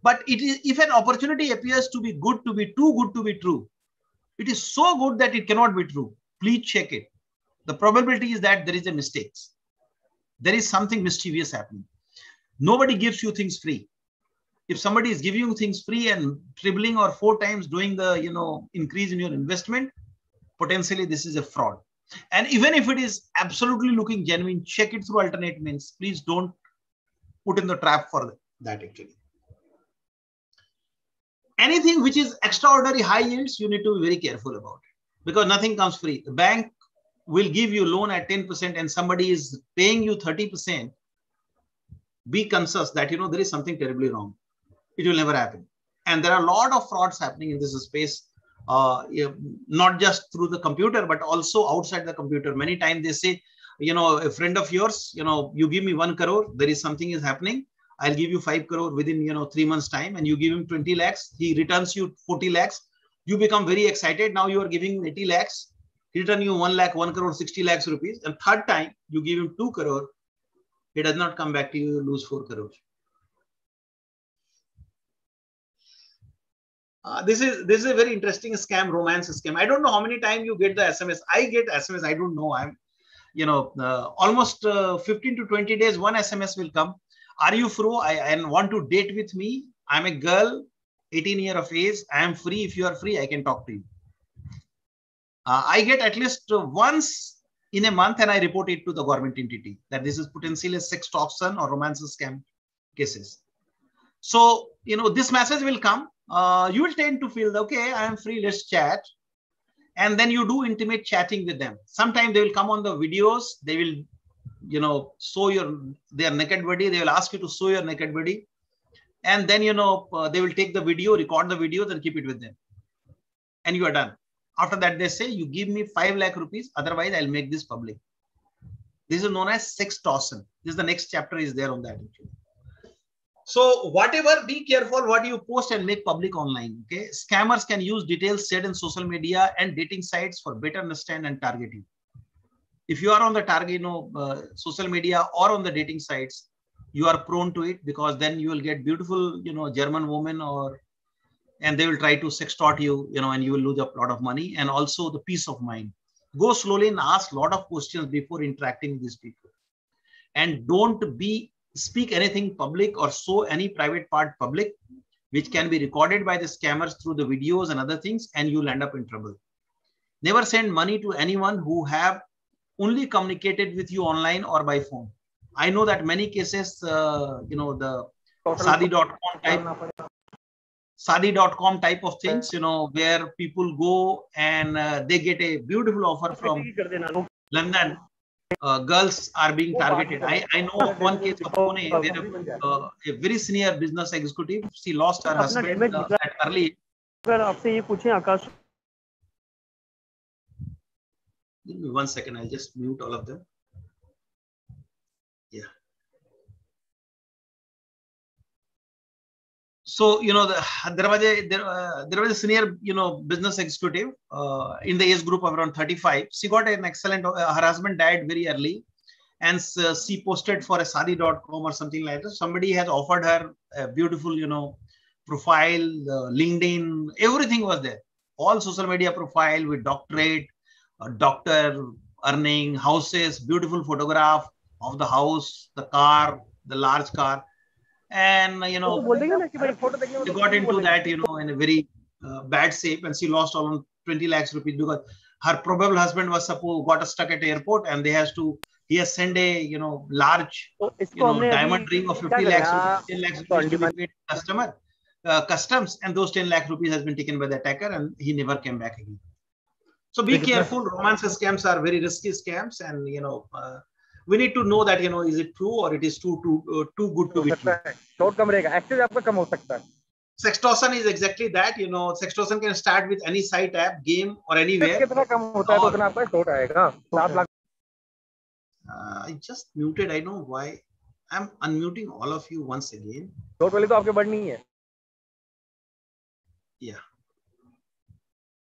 Speaker 1: But it is, if an opportunity appears to be good to be too good to be true, it is so good that it cannot be true. Please check it. The probability is that there is a mistake. There is something mischievous happening. Nobody gives you things free. If somebody is giving you things free and tripling or 4 times doing the increase in your investment, potentially this is a fraud. And even if it is absolutely looking genuine, check it through alternate means. Please don't put in the trap for that actually. Anything which is extraordinary high yields, you need to be very careful about it because nothing comes free. The bank will give you loan at 10% and somebody is paying you 30%. Be conscious that there is something terribly wrong. It will never happen. And there are a lot of frauds happening in this space, not just through the computer, but also outside the computer. Many times they say, a friend of yours, you give me 1 crore, there is something is happening. I'll give you 5 crore within, 3 months time and you give him 20 lakhs. He returns you 40 lakhs. You become very excited. Now you are giving 80 lakhs. He returns you 1 lakh, 1 crore, 60 lakhs rupees. And third time you give him 2 crore. He does not come back to you, you lose 4 crores. This is a very interesting scam, romance scam. I don't know how many times you get the SMS. I get SMS. I don't know. I'm, almost 15 to 20 days, one SMS will come. Are you free? And want to date with me? I'm a girl, 18 years of age. I am free. If you are free, I can talk to you. I get at least once in a month and I report it to the government entity that this is potentially a sex extortion or romance scam cases. So, this message will come. you will tend to feel, okay, I am free, let's chat. And then you do intimate chatting with them. Sometimes they will come on the videos, they will, show their naked body. They will ask you to show your naked body. And then, they will take the video, record the videos and keep it with them. And you are done. After that, they say, you give me 5 lakh rupees, otherwise I'll make this public. This is known as sextortion. This is the next chapter is there on that. So whatever, be careful what you post and make public online. Okay, scammers can use details shared in social media and dating sites for better understand and targeting. If you are on the target, social media or on the dating sites, you are prone to it, because then you will get beautiful, German woman, and they will try to sextort you, and you will lose a lot of money and also the peace of mind. Go slowly and ask a lot of questions before interacting with these people, and don't speak anything public or show any private part public, which can be recorded by the scammers through the videos and other things, and you'll end up in trouble. Never send money to anyone who have only communicated with you online or by phone. I know that many cases, the Sadi.com type of things, where people go and they get a beautiful offer from London. Girls are being targeted. I know of one case of Pune, where a very senior business executive, she lost her husband at early. Give me 1 second, I'll just mute all of them. Yeah. So, there was a senior, business executive in the age group of around 35. She got an excellent, her husband died very early, and she posted for a Sadi.com or something like that. Somebody has offered her a beautiful, profile, LinkedIn, everything was there. All social media profile with doctorate, doctor, earning, houses, beautiful photograph of the house, the car, the large car. And, they got into that, in a very bad shape, and she lost almost 20 lakhs rupees, because her probable husband was got stuck at the airport, and he has sent a, large, diamond ring of 50 lakhs rupees, 10 lakhs rupees to be paid to customer, customs, and those 10 lakh rupees has been taken by the attacker, and he never came back again. So be careful. Romance scams are very risky scams, and, we need to know that, is it true or it is too good to be true. Sextortion is exactly that. Sextortion can start with any site, app, game, or anywhere. I just muted. I know why. I'm unmuting all of you once again. Yeah.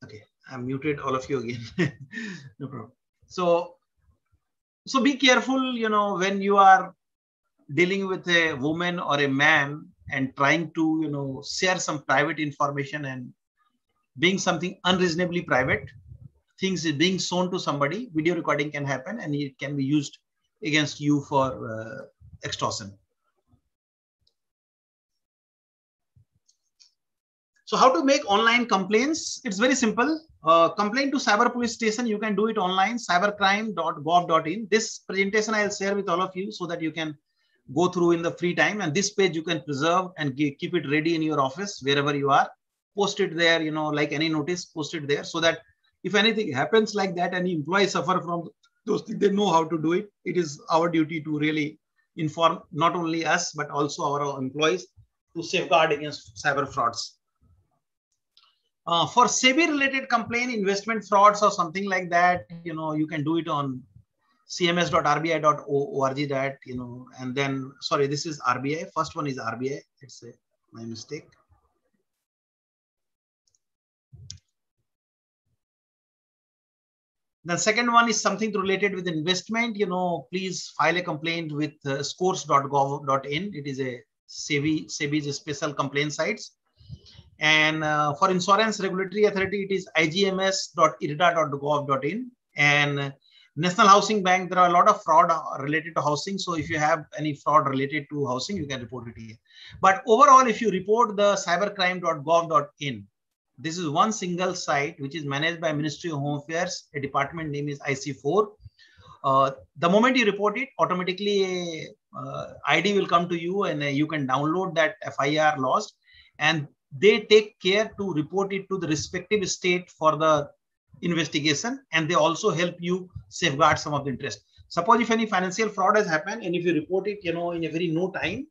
Speaker 1: Okay. I'm muted all of you again. No problem. So be careful, when you are dealing with a woman or a man and trying to, share some private information and being something unreasonably private, things is being shown to somebody, video recording can happen, and it can be used against you for extortion. So how to make online complaints? It's very simple. Complaint to cyber police station, you can do it online, cybercrime.gov.in. This presentation I'll share with all of you so that you can go through in the free time. And this page you can preserve and keep it ready in your office, wherever you are. Post it there, like any notice, post it there, so that if anything happens like that, any employee suffer from those things, they know how to do it. It is our duty to really inform not only us, but also our employees, to safeguard against cyber frauds. For SEBI related complaint, investment frauds or something like that, you can do it on cms.rbi.org that, and then, sorry, this is RBI. First one is RBI. It's my mistake. The second one is something related with investment. Please file a complaint with scores.gov.in. It is a SEBI's special complaint sites. And for insurance regulatory authority, it is igms.irda.gov.in. And National Housing Bank, there are a lot of fraud related to housing. So if you have any fraud related to housing, you can report it here. But overall, if you report the cybercrime.gov.in, this is one single site which is managed by Ministry of Home Affairs. A department name is IC4. The moment you report it, automatically ID will come to you, and you can download that FIR lost. And they take care to report it to the respective state for the investigation, and they also help you safeguard some of the interest. Suppose if any financial fraud has happened and if you report it, in a very no time,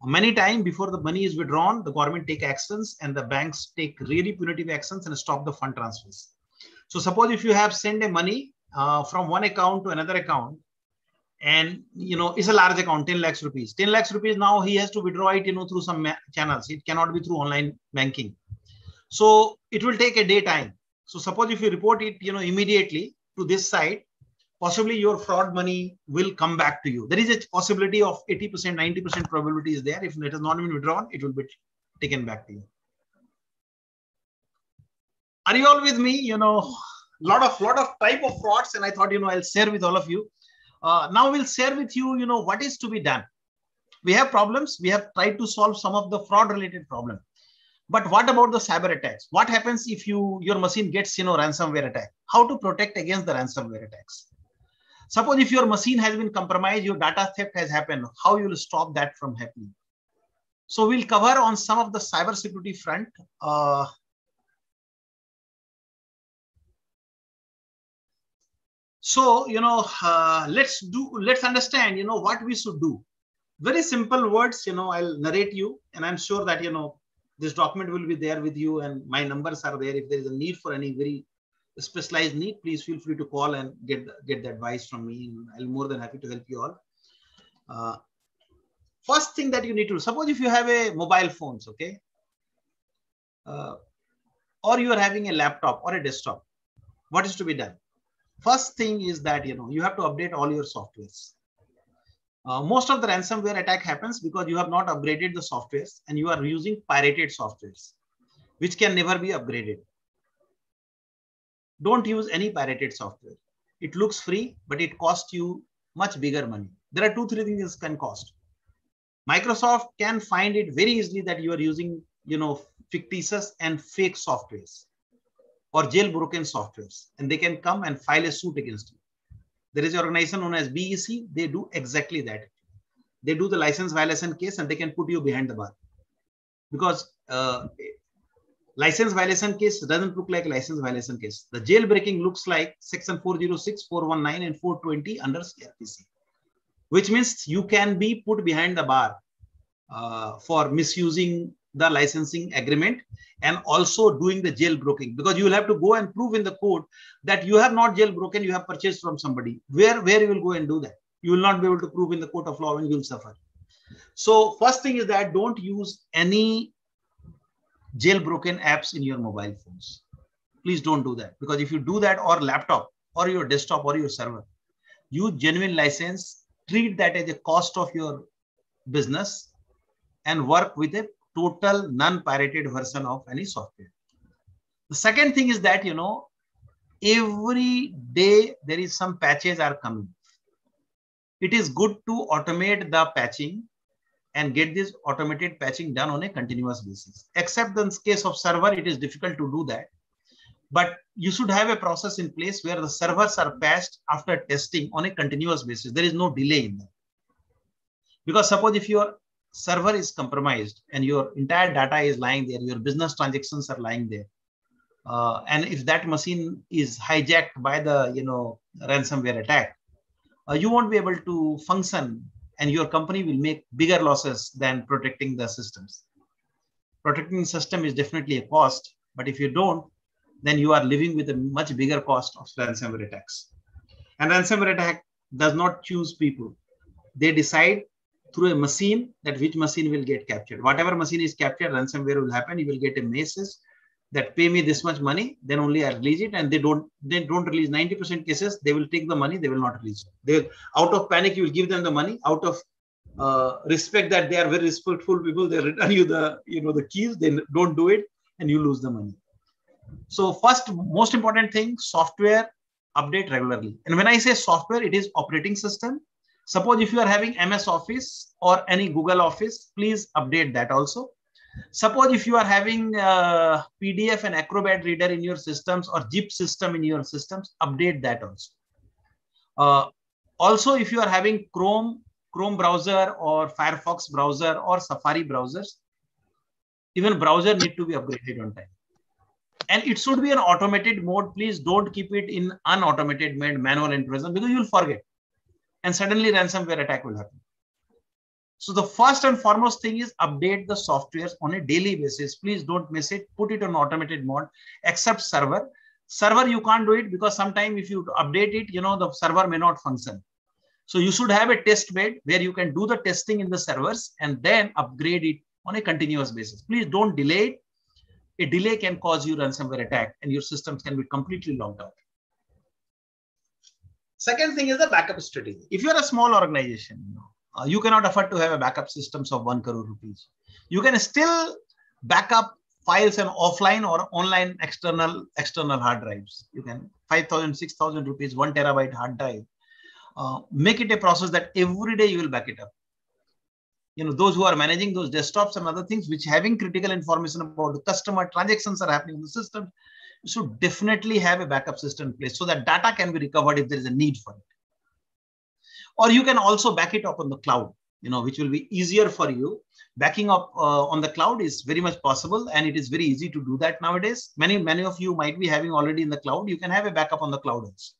Speaker 1: many times before the money is withdrawn, the government take actions and the banks take really punitive actions and stop the fund transfers. So suppose if you have sent a money from one account to another account, and it's a large account, 10 lakhs rupees. 10 lakhs rupees, now he has to withdraw it, through some channels. It cannot be through online banking. So it will take a day time. So suppose if you report it, immediately to this side, possibly your fraud money will come back to you. There is a possibility of 80%, 90% probability is there. If it has not been withdrawn, it will be taken back to you. Are you all with me? Lot of type of frauds, and I thought, I'll share with all of you. Now we'll share with you, what is to be done. We have problems. We have tried to solve some of the fraud related problems. But what about the cyber attacks? What happens if your machine gets, ransomware attack? How to protect against the ransomware attacks? Suppose if your machine has been compromised, your data theft has happened, how you will stop that from happening? So we'll cover on some of the cyber security front. So, let's understand, what we should do. Very simple words, I'll narrate you, and I'm sure that, this document will be there with you and my numbers are there. If there is a need for any very specialized need, please feel free to call and get the advice from me. I'll be more than happy to help you all. First thing that you need to do, suppose if you have a mobile phones, okay, or you are having a laptop or a desktop, what is to be done? First thing is that, you have to update all your softwares. Most of the ransomware attack happens because you have not upgraded the softwares and you are using pirated softwares, which can never be upgraded. Don't use any pirated software. It looks free, but it costs you much bigger money. There are 2-3 things this can cost. Microsoft can find it very easily that you are using, fictitious and fake softwares or jailbroken softwares, and they can come and file a suit against you. There is an organization known as BEC. They do exactly that. They do the license violation case and they can put you behind the bar, because license violation case doesn't look like license violation case. The jailbreaking looks like section 406, 419 and 420 under CRPC, which means you can be put behind the bar for misusing the licensing agreement and also doing the jailbreaking, because you will have to go and prove in the court that you have not jailbroken, you have purchased from somebody. Where you will go and do that? You will not be able to prove in the court of law and you will suffer. So first thing is that don't use any jailbroken apps in your mobile phones. Please don't do that, because if you do that, or laptop or your desktop or your server, use genuine license, treat that as a cost of your business and work with a total non-pirated version of any software. The second thing is that, every day there is some patches are coming. It is good to automate the patching and get this automated patching done on a continuous basis. Except in case of server, it is difficult to do that. But you should have a process in place where the servers are patched after testing on a continuous basis. There is no delay in that. Because suppose if your server is compromised and your entire data is lying there, your business transactions are lying there, and if that machine is hijacked by the ransomware attack, you won't be able to function and your company will make bigger losses than protecting the systems. Protecting the system is definitely a cost, but if you don't, then you are living with a much bigger cost of ransomware attacks. And ransomware attack does not choose people. They decide through a machine that which machine will get captured. Whatever machine is captured, ransomware will happen. You will get a message that pay me this much money, then only I release it. And they don't release 90% cases. They will take the money. They will not release it. They, out of panic, you will give them the money. Out of respect that they are very respectful people, they return you the keys. They don't do it, and you lose the money. So first, most important thing, software update regularly. And when I say software, it is operating system. Suppose if you are having MS Office or any Google Office, please update that also. Suppose if you are having PDF and Acrobat Reader in your systems or ZIP system in your systems, update that also. Also, if you are having Chrome browser or Firefox browser or Safari browsers, Even browser need to be upgraded on time. And it should be an automated mode. Please don't keep it in unautomated mode, manual intrusion, because you'll forget. And suddenly ransomware attack will happen. So the first and foremost thing is update the softwares on a daily basis. Please don't miss it. Put it on automated mode, except server. Server, you can't do it because sometimes if you update it, the server may not function. So you should have a test bed where you can do the testing in the servers and then upgrade it on a continuous basis. Please don't delay it. A delay can cause you ransomware attack and your systems can be completely logged out. Second thing is the backup strategy. If you're a small organization, you cannot afford to have a backup systems of 1 crore rupees. You can still backup files and offline or online external hard drives. You can 5,000, 6,000 rupees, 1 terabyte hard drive. Make it a process that every day you will back it up. Those who are managing those desktops and other things, which having critical information about the customer transactions are happening in the system, you should definitely have a backup system in place so that data can be recovered if there is a need for it. Or you can also back it up on the cloud, which will be easier for you. Backing up on the cloud is very much possible, and it is very easy to do that nowadays. Many of you might be having already in the cloud. You can have a backup on the cloud also.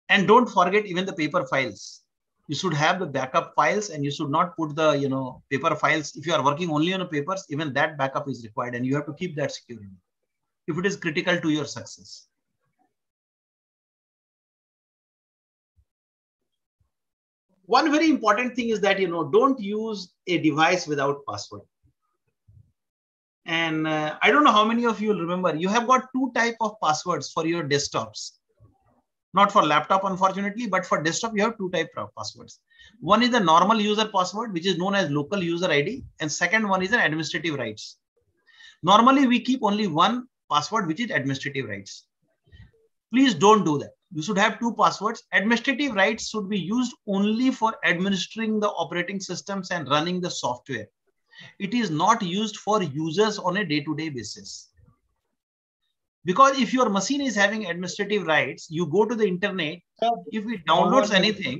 Speaker 1: And don't forget even the paper files. You should have the backup files, and you should not put the paper files. If you are working only on the papers, even that backup is required, and you have to keep that secure if it is critical to your success. One very important thing is that don't use a device without password. And I don't know how many of you will remember, you have got 2 types of passwords for your desktops. Not for laptop, unfortunately, but for desktop, you have 2 types of passwords. One is the normal user password, which is known as local user ID. And second one is an administrative rights. Normally, we keep only 1 password, which is administrative rights. Please don't do that. You should have 2 passwords. Administrative rights should be used only for administering the operating systems and running the software. It is not used for users on a day-to-day basis. Because if your machine is having administrative rights, you go to the internet, if it downloads anything.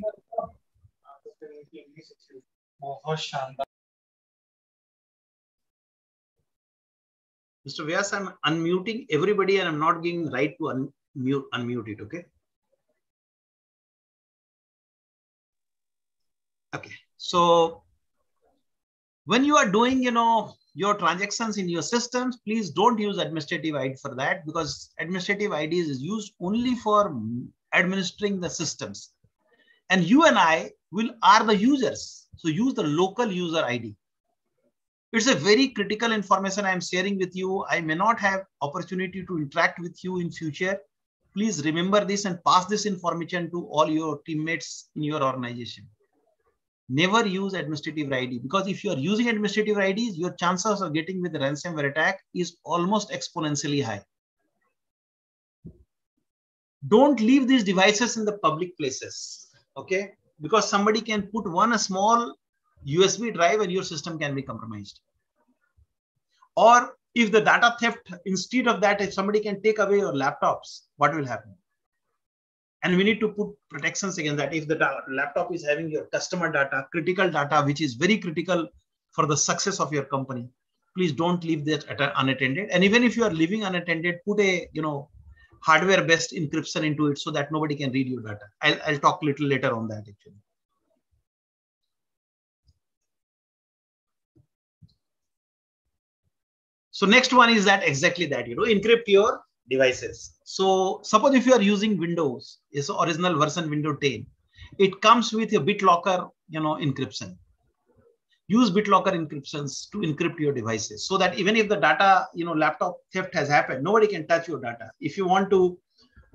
Speaker 1: Mr. Vyas, I'm unmuting everybody and I'm not giving right to unmute it, okay? Okay, so when you are doing, your transactions in your systems, please don't use administrative ID for that, because administrative IDs is used only for administering the systems. And you and I are the users. So use the local user ID. It's a very critical information I'm sharing with you. I may not have opportunity to interact with you in future. Please remember this and pass this information to all your teammates in your organization. Never use administrative ID, because if you are using administrative IDs, your chances of getting with the ransomware attack is almost exponentially high. Don't leave these devices in the public places, okay? Because somebody can put a small USB drive and your system can be compromised. Or if the data theft, instead of that, if somebody can take away your laptops, what will happen? And we need to put protections against that. If the laptop is having your customer data, critical data, which is very critical for the success of your company, please don't leave that unattended. And even if you are leaving unattended, put a hardware-based encryption into it so that nobody can read your data. I'll talk a little later on that actually. So next one is that exactly that, encrypt your devices. So suppose if you are using Windows, it's original version Windows 10, it comes with a BitLocker, encryption. Use BitLocker encryptions to encrypt your devices so that even if the data, laptop theft has happened, nobody can touch your data. If you want to,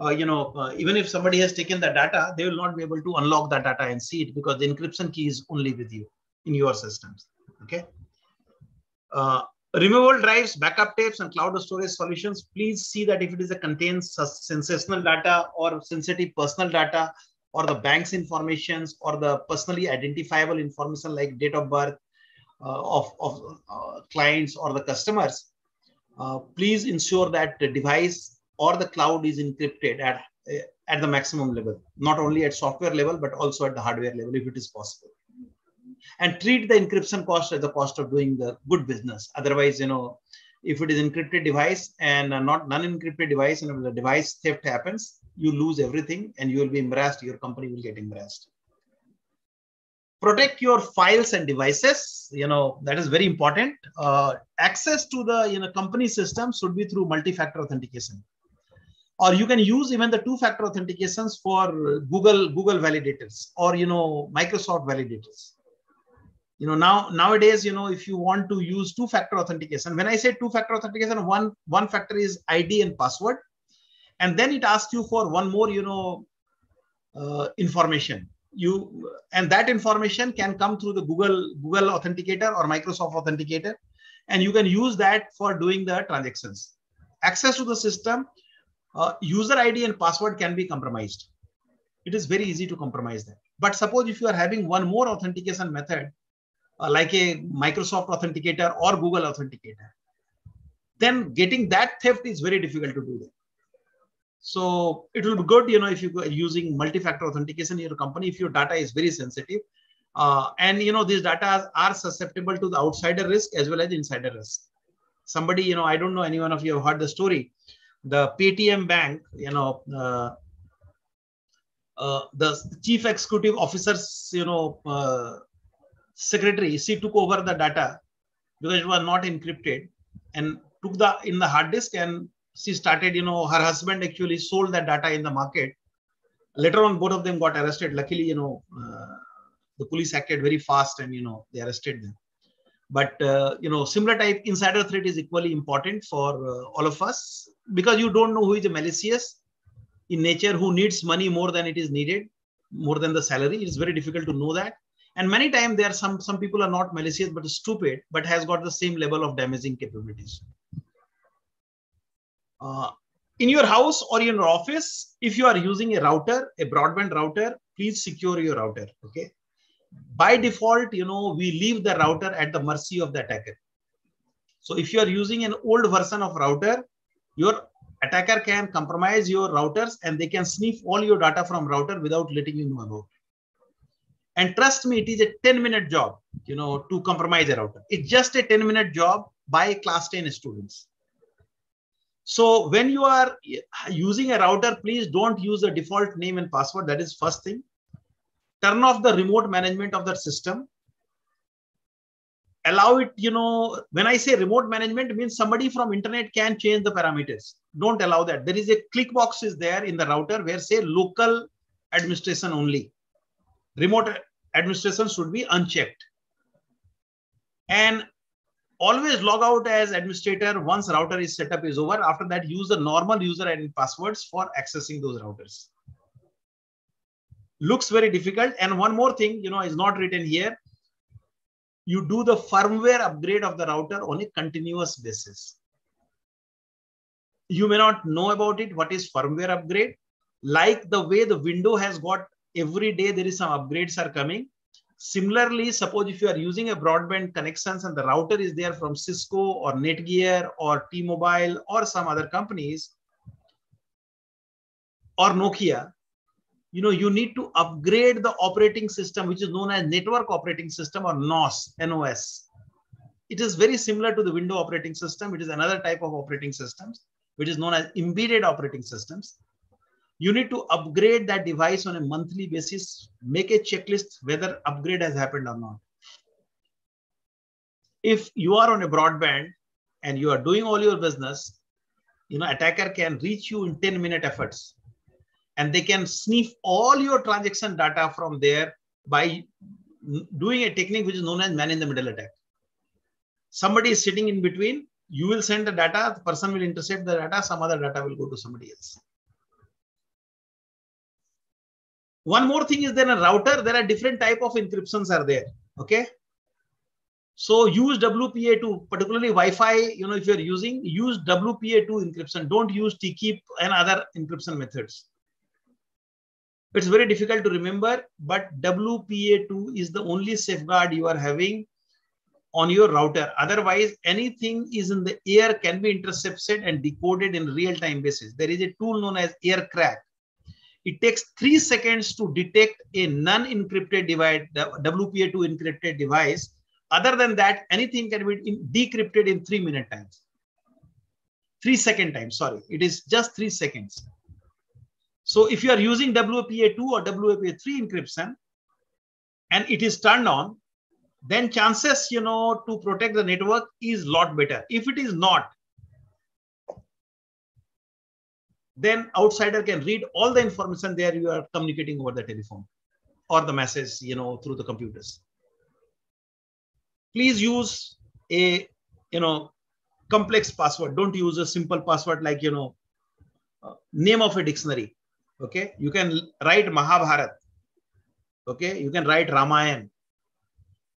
Speaker 1: even if somebody has taken the data, they will not be able to unlock the data and see it because the encryption key is only with you in your systems. Okay. Removable drives, backup tapes, and cloud storage solutions. Please see that if it is contains sensational data or sensitive personal data or the bank's informations or the personally identifiable information like date of birth of clients or the customers, please ensure that the device or the cloud is encrypted at the maximum level, not only at software level, but also at the hardware level if it is possible. and treat the encryption cost as the cost of doing the good business. Otherwise, if it is encrypted device and not non-encrypted device, and if the device theft happens, you lose everything and you will be embarrassed. Your company will get embarrassed. Protect your files and devices. That is very important. Access to the company system should be through multi-factor authentication, or you can use even the two-factor authentications for Google validators or Microsoft validators. Nowadays, if you want to use two-factor authentication, when I say two-factor authentication, one factor is ID and password, and then it asks you for one more, information. And that information can come through the Google Authenticator or Microsoft Authenticator, and you can use that for doing the transactions. Access to the system, user ID and password can be compromised. It is very easy to compromise that. But suppose if you are having one more authentication method, like a Microsoft Authenticator or Google Authenticator, then getting that theft is very difficult to do that. So it will be good, if you are using multi-factor authentication in your company, if your data is very sensitive. And, these data are susceptible to the outsider risk as well as insider risk. Somebody, I don't know, any one of you have heard the story. The Paytm Bank, the chief executive officer's, secretary, she took over the data because it was not encrypted and took in the hard disk, and she started, her husband actually sold that data in the market. Later on, both of them got arrested. Luckily, the police acted very fast and, they arrested them. But, similar type insider threat is equally important for all of us, because you don't know who is a malicious in nature, who needs money more than it is needed, more than the salary. It's very difficult to know that. And many times there are some people are not malicious, but stupid, but has got the same level of damaging capabilities. In your house or in your office, if you are using a router, a broadband router, please secure your router. Okay. By default, we leave the router at the mercy of the attacker. So if you are using an old version of router, your attacker can compromise your routers and they can sniff all your data from router without letting you know about it. And trust me, it is a 10-minute job, to compromise a router. It's just a 10-minute job by class 10 students. So when you are using a router, please don't use the default name and password. That is first thing. Turn off the remote management of that system. Allow it, when I say remote management, it means somebody from internet can change the parameters. Don't allow that. There is a click box is there in the router where say local administration only. Remote administration should be unchecked. And always log out as administrator once router is set up is over. After that, use the normal user and passwords for accessing those routers. Looks very difficult. And one more thing, is not written here. You do the firmware upgrade of the router on a continuous basis. You may not know about it. What is firmware upgrade? Like the way the window has got every day, there is some upgrades are coming. Similarly, suppose if you are using a broadband connections and the router is there from Cisco or Netgear or T-Mobile or some other companies or Nokia, you need to upgrade the operating system, which is known as network operating system or NOS. It is very similar to the Windows operating system. It is another type of operating systems, which is known as embedded operating systems. You need to upgrade that device on a monthly basis, make a checklist whether upgrade has happened or not. If you are on a broadband and you are doing all your business, attacker can reach you in 10-minute efforts. And they can sniff all your transaction data from there by doing a technique which is known as man-in-the-middle attack. Somebody is sitting in between. You will send the data. The person will intercept the data. Some other data will go to somebody else. One more thing is then a router. There are different type of encryptions are there. Okay. So use WPA2, particularly Wi-Fi. If you're using, use WPA2 encryption. Don't use TKeep and other encryption methods. It's very difficult to remember, but WPA2 is the only safeguard you are having on your router. Otherwise, anything is in the air can be intercepted and decoded in real-time basis. There is a tool known as AirCrack. it takes 3 seconds to detect a non-encrypted device, WPA2 encrypted device. Other than that, anything can be decrypted in 3-minute times. 3-second time, sorry. It is just 3 seconds. So if you are using WPA2 or WPA3 encryption and it is turned on, then chances, to protect the network is a lot better. If it is not, then outsider can read all the information there you are communicating over the telephone or the message, through the computers. Please use a, complex password. Don't use a simple password like, name of a dictionary. Okay. You can write Mahabharat. Okay. You can write Ramayana.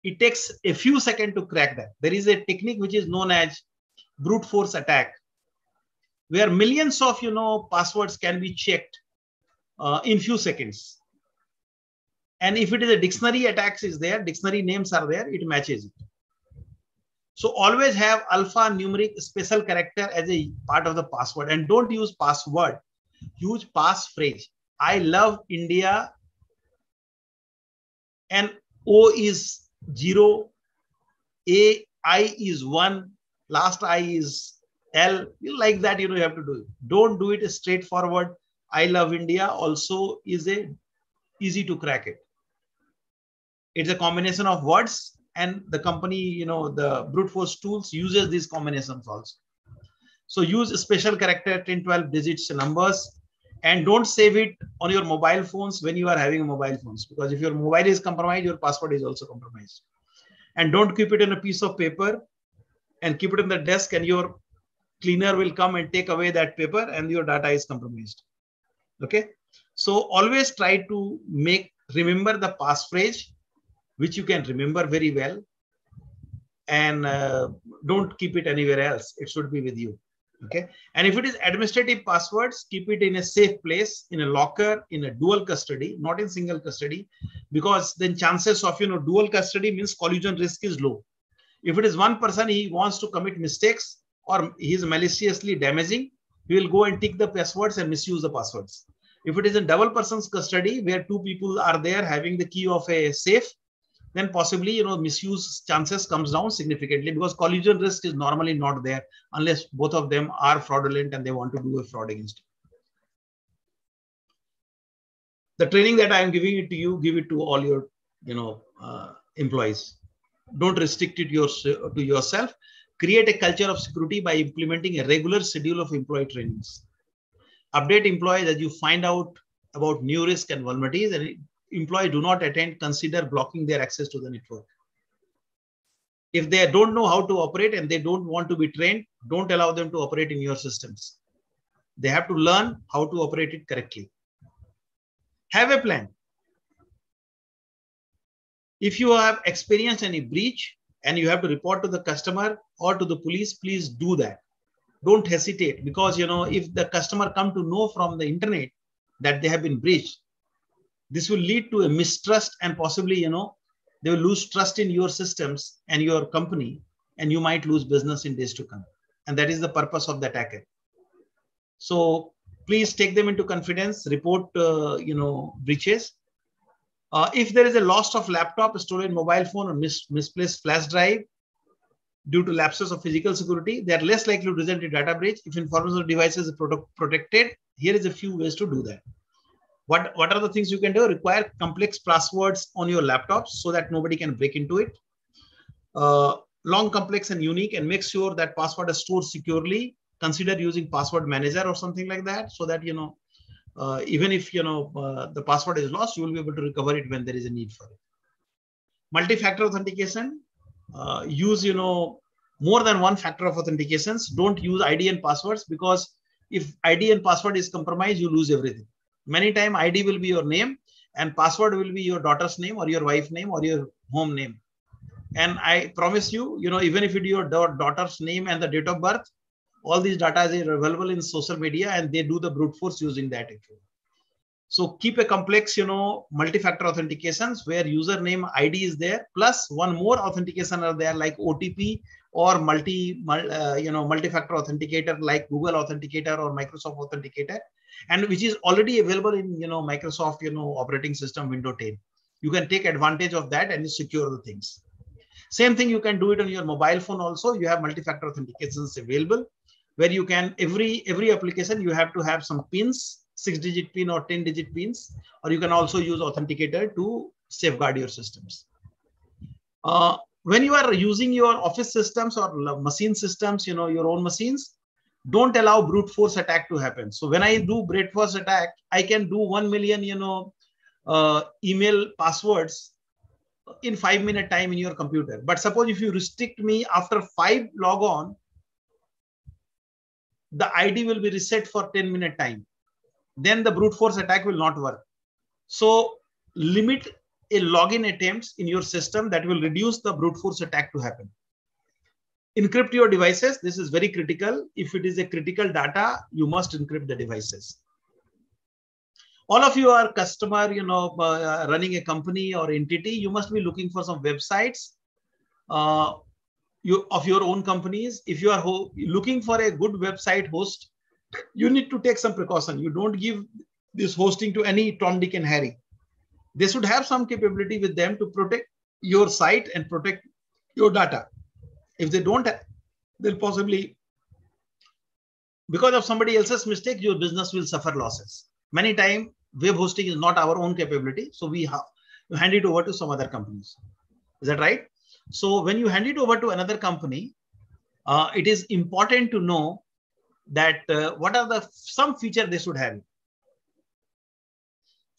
Speaker 1: It takes a few seconds to crack that. There is a technique which is known as brute force attack, where millions of, passwords can be checked in few seconds. And if it is a dictionary attacks is there, dictionary names are there, it matches it. So always have alphanumeric special character as a part of the password, and don't use password, use passphrase. I love India, and O is 0, A, I is 1, last I is L. Like that, you have to do it. Don't do it straightforward. I love India also is a easy to crack it. It's a combination of words, and the company, the brute force tools uses these combinations also. So use a special character, 10, 12 digits numbers, and don't save it on your mobile phones when you are having mobile phones, because if your mobile is compromised, your password is also compromised. And don't keep it in a piece of paper and keep it in the desk, and your cleaner will come and take away that paper and your data is compromised. Okay. So always try to remember the passphrase, which you can remember very well, and don't keep it anywhere else. It should be with you. Okay. And if it is administrative passwords, keep it in a safe place, in a locker, in a dual custody, not in single custody, because then chances of, dual custody means collusion risk is low. If it is one person, he wants to commit mistakes or he is maliciously damaging, he will go and tick the passwords and misuse the passwords. If it is in double person's custody, where 2 people are there having the key of a safe, then possibly, misuse chances comes down significantly, because collusion risk is normally not there unless both of them are fraudulent and they want to do a fraud against you. The training that I am giving it to you, give it to all your, employees. Don't restrict it to yourself. Create a culture of security by implementing a regular schedule of employee trainings. Update employees as you find out about new risk and vulnerabilities, and employees do not attend, consider blocking their access to the network. If they don't know how to operate and they don't want to be trained, don't allow them to operate in your systems. They have to learn how to operate it correctly. Have a plan. If you have experienced any breach and you have to report to the customer or to the police, please do that. Don't hesitate, because, if the customer come to know from the internet that they have been breached, this will lead to a mistrust, and possibly, they will lose trust in your systems and your company, and you might lose business in days to come. And that is the purpose of the attacker. So please take them into confidence, report, breaches. If there is a loss of laptop, a stolen mobile phone, or misplaced flash drive due to lapses of physical security, they are less likely to result in data breach. If information of devices is protected, here is a few ways to do that. What are the things you can do? Require complex passwords on your laptops so that nobody can break into it. Long, complex, and unique, and make sure that password is stored securely. Consider using password manager or something like that, so that, even if, the password is lost, you will be able to recover it when there is a need for it. Multi-factor authentication, use, more than one factor of authentications. Don't use ID and passwords, because if ID and password is compromised, you lose everything. Many times ID will be your name and password will be your daughter's name or your wife's name or your home name. And I promise you, even if you do your daughter's name and the date of birth, all these data are available in social media, and they do the brute force using that. So keep a complex, multi-factor authentications where username ID is there, plus one more authentication are there like OTP or multi-factor authenticator like Google Authenticator or Microsoft Authenticator, and which is already available in, Microsoft, operating system Windows 10. You can take advantage of that and you secure the things. Same thing, you can do it on your mobile phone also. You have multi-factor authentications available where you can, every application, you have to have some pins, 6-digit pin or 10-digit pins, or you can also use authenticator to safeguard your systems. When you are using your office systems or machine systems, your own machines, don't allow brute force attack to happen. So when I do brute force attack, I can do 1 million, email passwords in 5-minute time in your computer. But suppose if you restrict me after 5 log on, the ID will be reset for 10-minute time. Then the brute force attack will not work. So limit a login attempts in your system that will reduce the brute force attack to happen. Encrypt your devices. This is very critical. If it is a critical data, you must encrypt the devices. All of you are customer, running a company or entity, you must be looking for some websites of your own companies. If you are looking for a good website host, you need to take some precaution. You don't give this hosting to any Tom, Dick, and Harry. They should have some capability with them to protect your site and protect your data. If they don't, they'll possibly, because of somebody else's mistake, your business will suffer losses. Many times, web hosting is not our own capability. So we have to hand it over to some other companies. Is that right? So when you hand it over to another company, it is important to know that what are some feature they should have.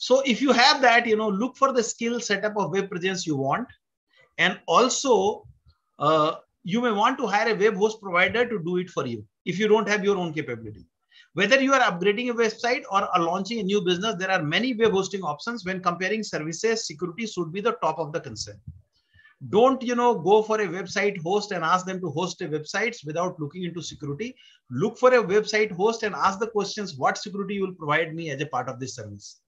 Speaker 1: So if you have that, look for the skill setup of web presence you want. And also, you may want to hire a web host provider to do it for you if you don't have your own capability. Whether you are upgrading a website or are launching a new business, there are many web hosting options. When comparing services, security should be the top of the concern. Don't, go for a website host and ask them to host a website without looking into security. Look for a website host and ask the questions, what security you will provide me as a part of this service?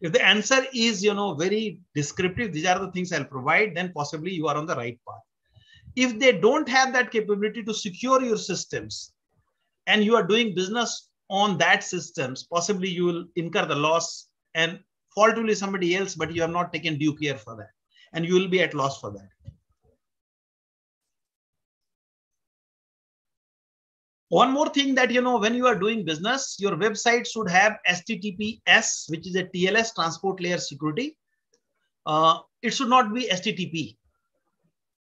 Speaker 1: If the answer is, very descriptive, these are the things I'll provide, then possibly you are on the right path. If they don't have that capability to secure your systems and you are doing business on that systems, possibly you will incur the loss and fault will be somebody else, but you have not taken due care for that. And you will be at loss for that. One more thing that, when you are doing business, your website should have HTTPS, which is a TLS, transport layer security. It should not be HTTP.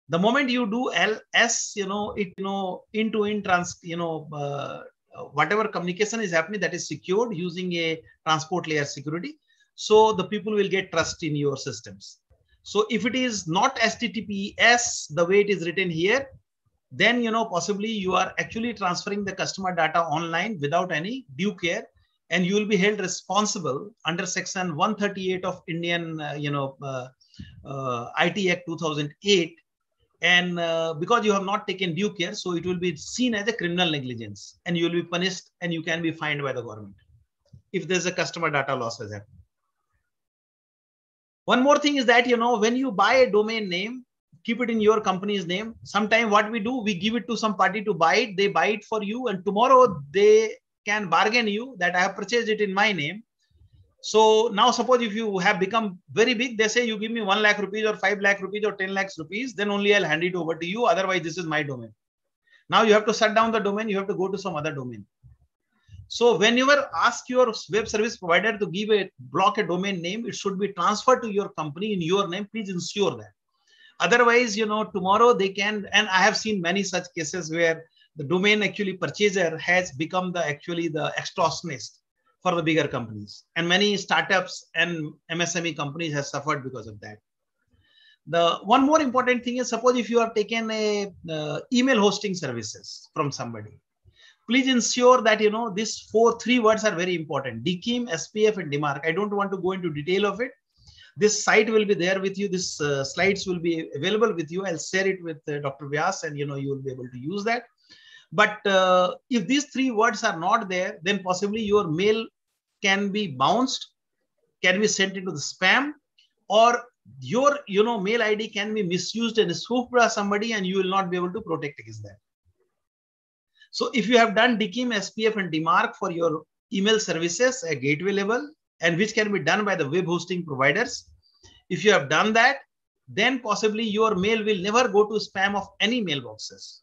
Speaker 1: The moment you do LS, end-to-end whatever communication is happening, that is secured using a transport layer security. So the people will get trust in your systems. So if it is not HTTPS, the way it is written here, then, possibly you are actually transferring the customer data online without any due care, and you will be held responsible under Section 138 of Indian, IT Act 2008. And because you have not taken due care, so it will be seen as a criminal negligence and you will be punished and you can be fined by the government if there's a customer data loss has happened. One more thing is that, when you buy a domain name, keep it in your company's name. Sometimes what we do, we give it to some party to buy it. They buy it for you. And tomorrow they can bargain you that I have purchased it in my name. So now suppose if you have become very big, they say you give me 1 lakh rupees or 5 lakh rupees or 10 lakhs rupees, then only I'll hand it over to you. Otherwise, this is my domain. Now you have to shut down the domain. You have to go to some other domain. So whenever ask your web service provider to block a domain name, it should be transferred to your company in your name. Please ensure that. Otherwise, tomorrow they can, and I have seen many such cases where the domain actually purchaser has become the extortionist for the bigger companies. And many startups and MSME companies have suffered because of that. The one more important thing is, suppose if you have taken a email hosting services from somebody, please ensure that, these 3 words are very important: DKIM, SPF, and DMARC. I don't want to go into detail of it. This site will be there with you. This slides will be available with you. I'll share it with Dr. Vyas and, you will be able to use that. But if these 3 words are not there, then possibly your mail can be bounced can be sent into the spam, or your mail ID can be misused and spoofed by somebody, and you will not be able to protect against that. So if you have done DKIM, SPF, and DMARC for your email services at gateway level, and which can be done by the web hosting providers, if you have done that, then possibly your mail will never go to spam of any mailboxes.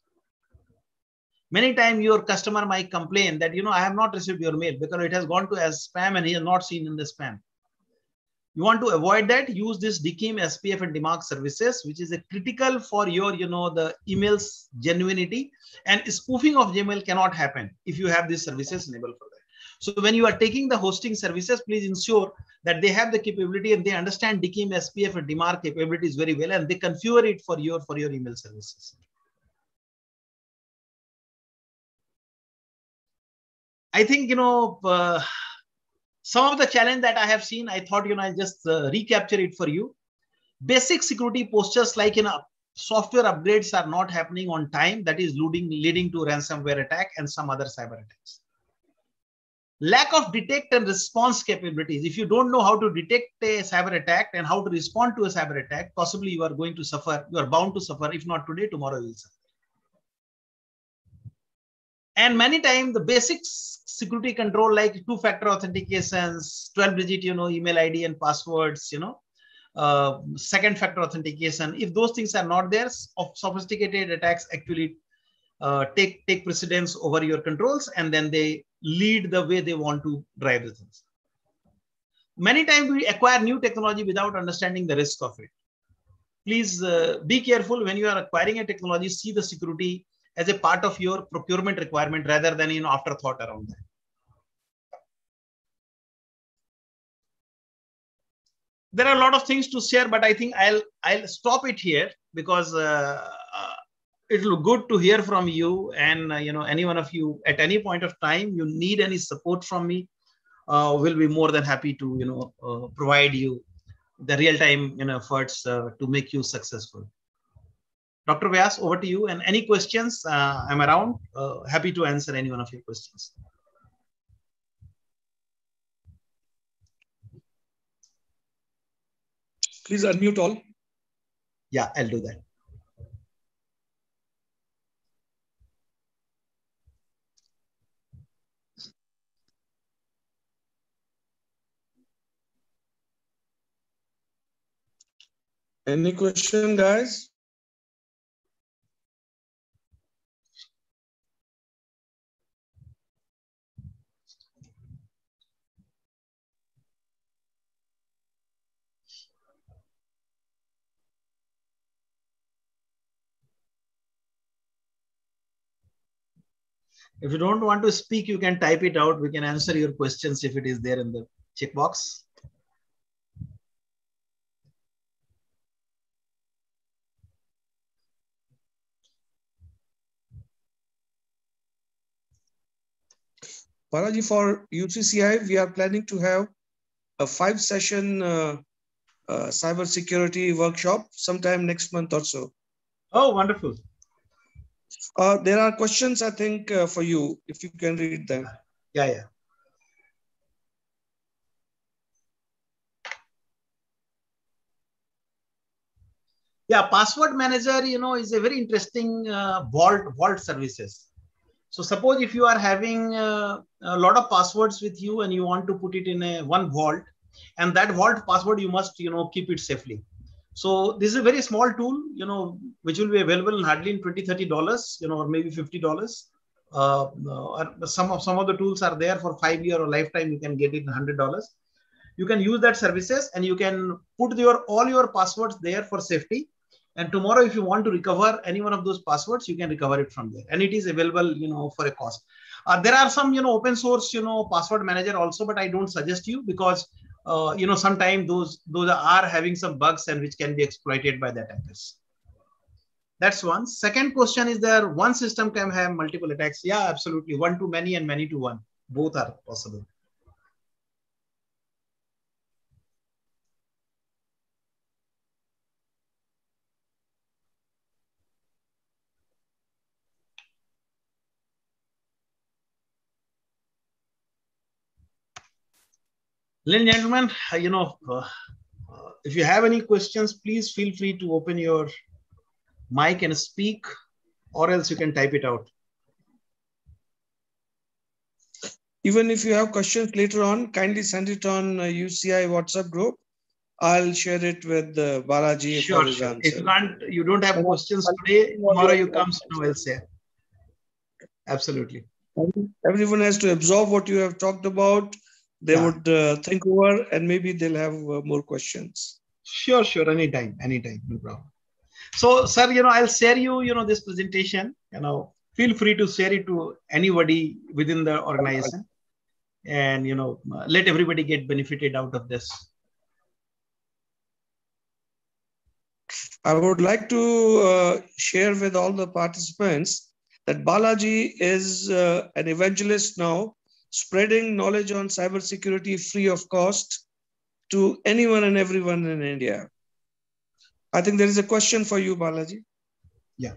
Speaker 1: Many times your customer might complain that, I have not received your mail because it has gone to as spam and he has not seen in the spam. You want to avoid that, use this DKIM, SPF, and DMARC services, which is a critical for your, the emails genuinity, and spoofing of Gmail cannot happen if you have these services enabled for that. So when you are taking the hosting services, please ensure that they have the capability and they understand DKIM, SPF, and DMARC capabilities very well, and they configure it for your email services. I think, some of the challenge that I have seen, I thought, I'll just recapture it for you. Basic security postures like, software upgrades are not happening on time. That is leading to ransomware attack and some other cyber attacks. Lack of detect and response capabilities. If you don't know how to detect a cyber attack and how to respond to a cyber attack, possibly you are going to suffer. You are bound to suffer. If not today, tomorrow you will suffer. And many times the basic security control like two-factor authentications, 12-digit, email ID and passwords, second factor authentication. If those things are not there, sophisticated attacks actually take precedence over your controls, and then they lead the way they want to drive the things. Many times we acquire new technology without understanding the risk of it. Please be careful when you are acquiring a technology. See the security as a part of your procurement requirement rather than afterthought around that. There are a lot of things to share, but I think I'll stop it here because it will be good to hear from you, and any one of you at any point of time you need any support from me, will be more than happy to provide you the real-time efforts to make you successful. Dr. Vyas, over to you. And any questions, I'm around, happy to answer any one of your questions.
Speaker 2: Please unmute all.
Speaker 1: Yeah, I'll do that.
Speaker 2: Any question, guys?
Speaker 1: If you don't want to speak, you can type it out. We can answer your questions if it is there in the checkbox.
Speaker 2: Balaji, for UCCI, we are planning to have a 5-session cybersecurity workshop sometime next month or so.
Speaker 1: Oh, wonderful.
Speaker 2: There are questions, I think, for you, if you can read them.
Speaker 1: Yeah. Yeah, password manager, is a very interesting vault services. So suppose if you are having a lot of passwords with you and you want to put it in one vault, and that vault password, you must, keep it safely. So this is a very small tool, which will be available hardly in $20-$30, or maybe $50. Some of the tools are there for 5-year or lifetime. You can get it in $100. You can use that services and you can put all your passwords there for safety. And tomorrow, if you want to recover any one of those passwords, you can recover it from there. And it is available, for a cost. There are some, open source, password manager also, but I don't suggest you because, sometimes those are having some bugs and which can be exploited by the attackers. That's one. Second question is, there one system can have multiple attacks? Yeah, absolutely. One to many and many to one. Both are possible. Ladies and gentlemen, if you have any questions, please feel free to open your mic and speak, or else you can type it out.
Speaker 2: Even if you have questions later on, kindly send it on UCI WhatsApp group. I'll share it with Balaji
Speaker 1: Sure,
Speaker 2: for his
Speaker 1: sure.
Speaker 2: answer.
Speaker 1: If you don't have questions today, tomorrow you come, so we'll say. Absolutely.
Speaker 2: Everyone has to absorb what you have talked about. They would think over, and maybe they'll have more questions.
Speaker 1: Sure, sure. Anytime, no problem. So, sir, I'll share you, this presentation. Feel free to share it to anybody within the organization, and let everybody get benefited out of this.
Speaker 2: I would like to share with all the participants that Balaji is an evangelist now, spreading knowledge on cybersecurity free of cost to anyone and everyone in India. I think there is a question for you, Balaji.
Speaker 1: Yeah.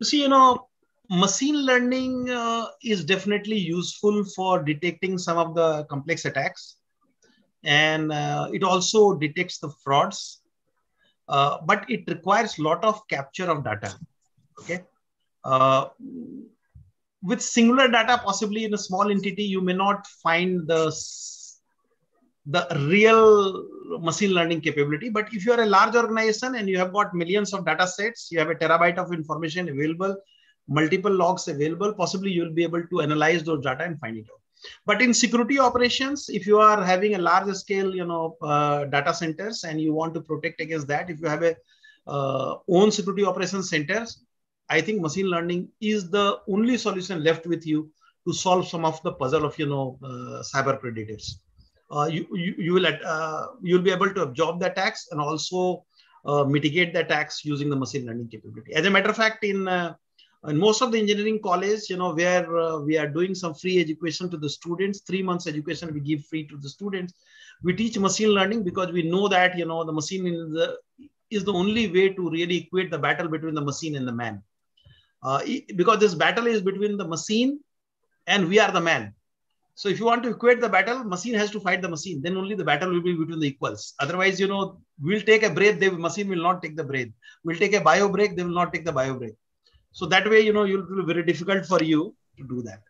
Speaker 1: See, machine learning is definitely useful for detecting some of the complex attacks, and it also detects the frauds, but it requires a lot of capture of data. Okay. With singular data, possibly in a small entity, you may not find the real machine learning capability. But if you are a large organization and you have got millions of data sets, you have a terabyte of information available, multiple logs available, possibly you'll be able to analyze those data and find it out. But in security operations, if you are having a large scale, data centers and you want to protect against that, if you have a own security operations centers, I think machine learning is the only solution left with you to solve some of the puzzle of, cyber predators. You'll be able to absorb the attacks and also mitigate the attacks using the machine learning capability. As a matter of fact, in most of the engineering college, where we are doing some free education to the students, 3 months education we give free to the students. We teach machine learning because we know that, the machine is the only way to really equate the battle between the machine and the man. Because this battle is between the machine and we are the man. So if you want to equate the battle, machine has to fight the machine. Then only the battle will be between the equals. Otherwise, we'll take a breath, the machine will not take the breath. We'll take a bio break, they will not take the bio break. So that way, it will be very difficult for you to do that.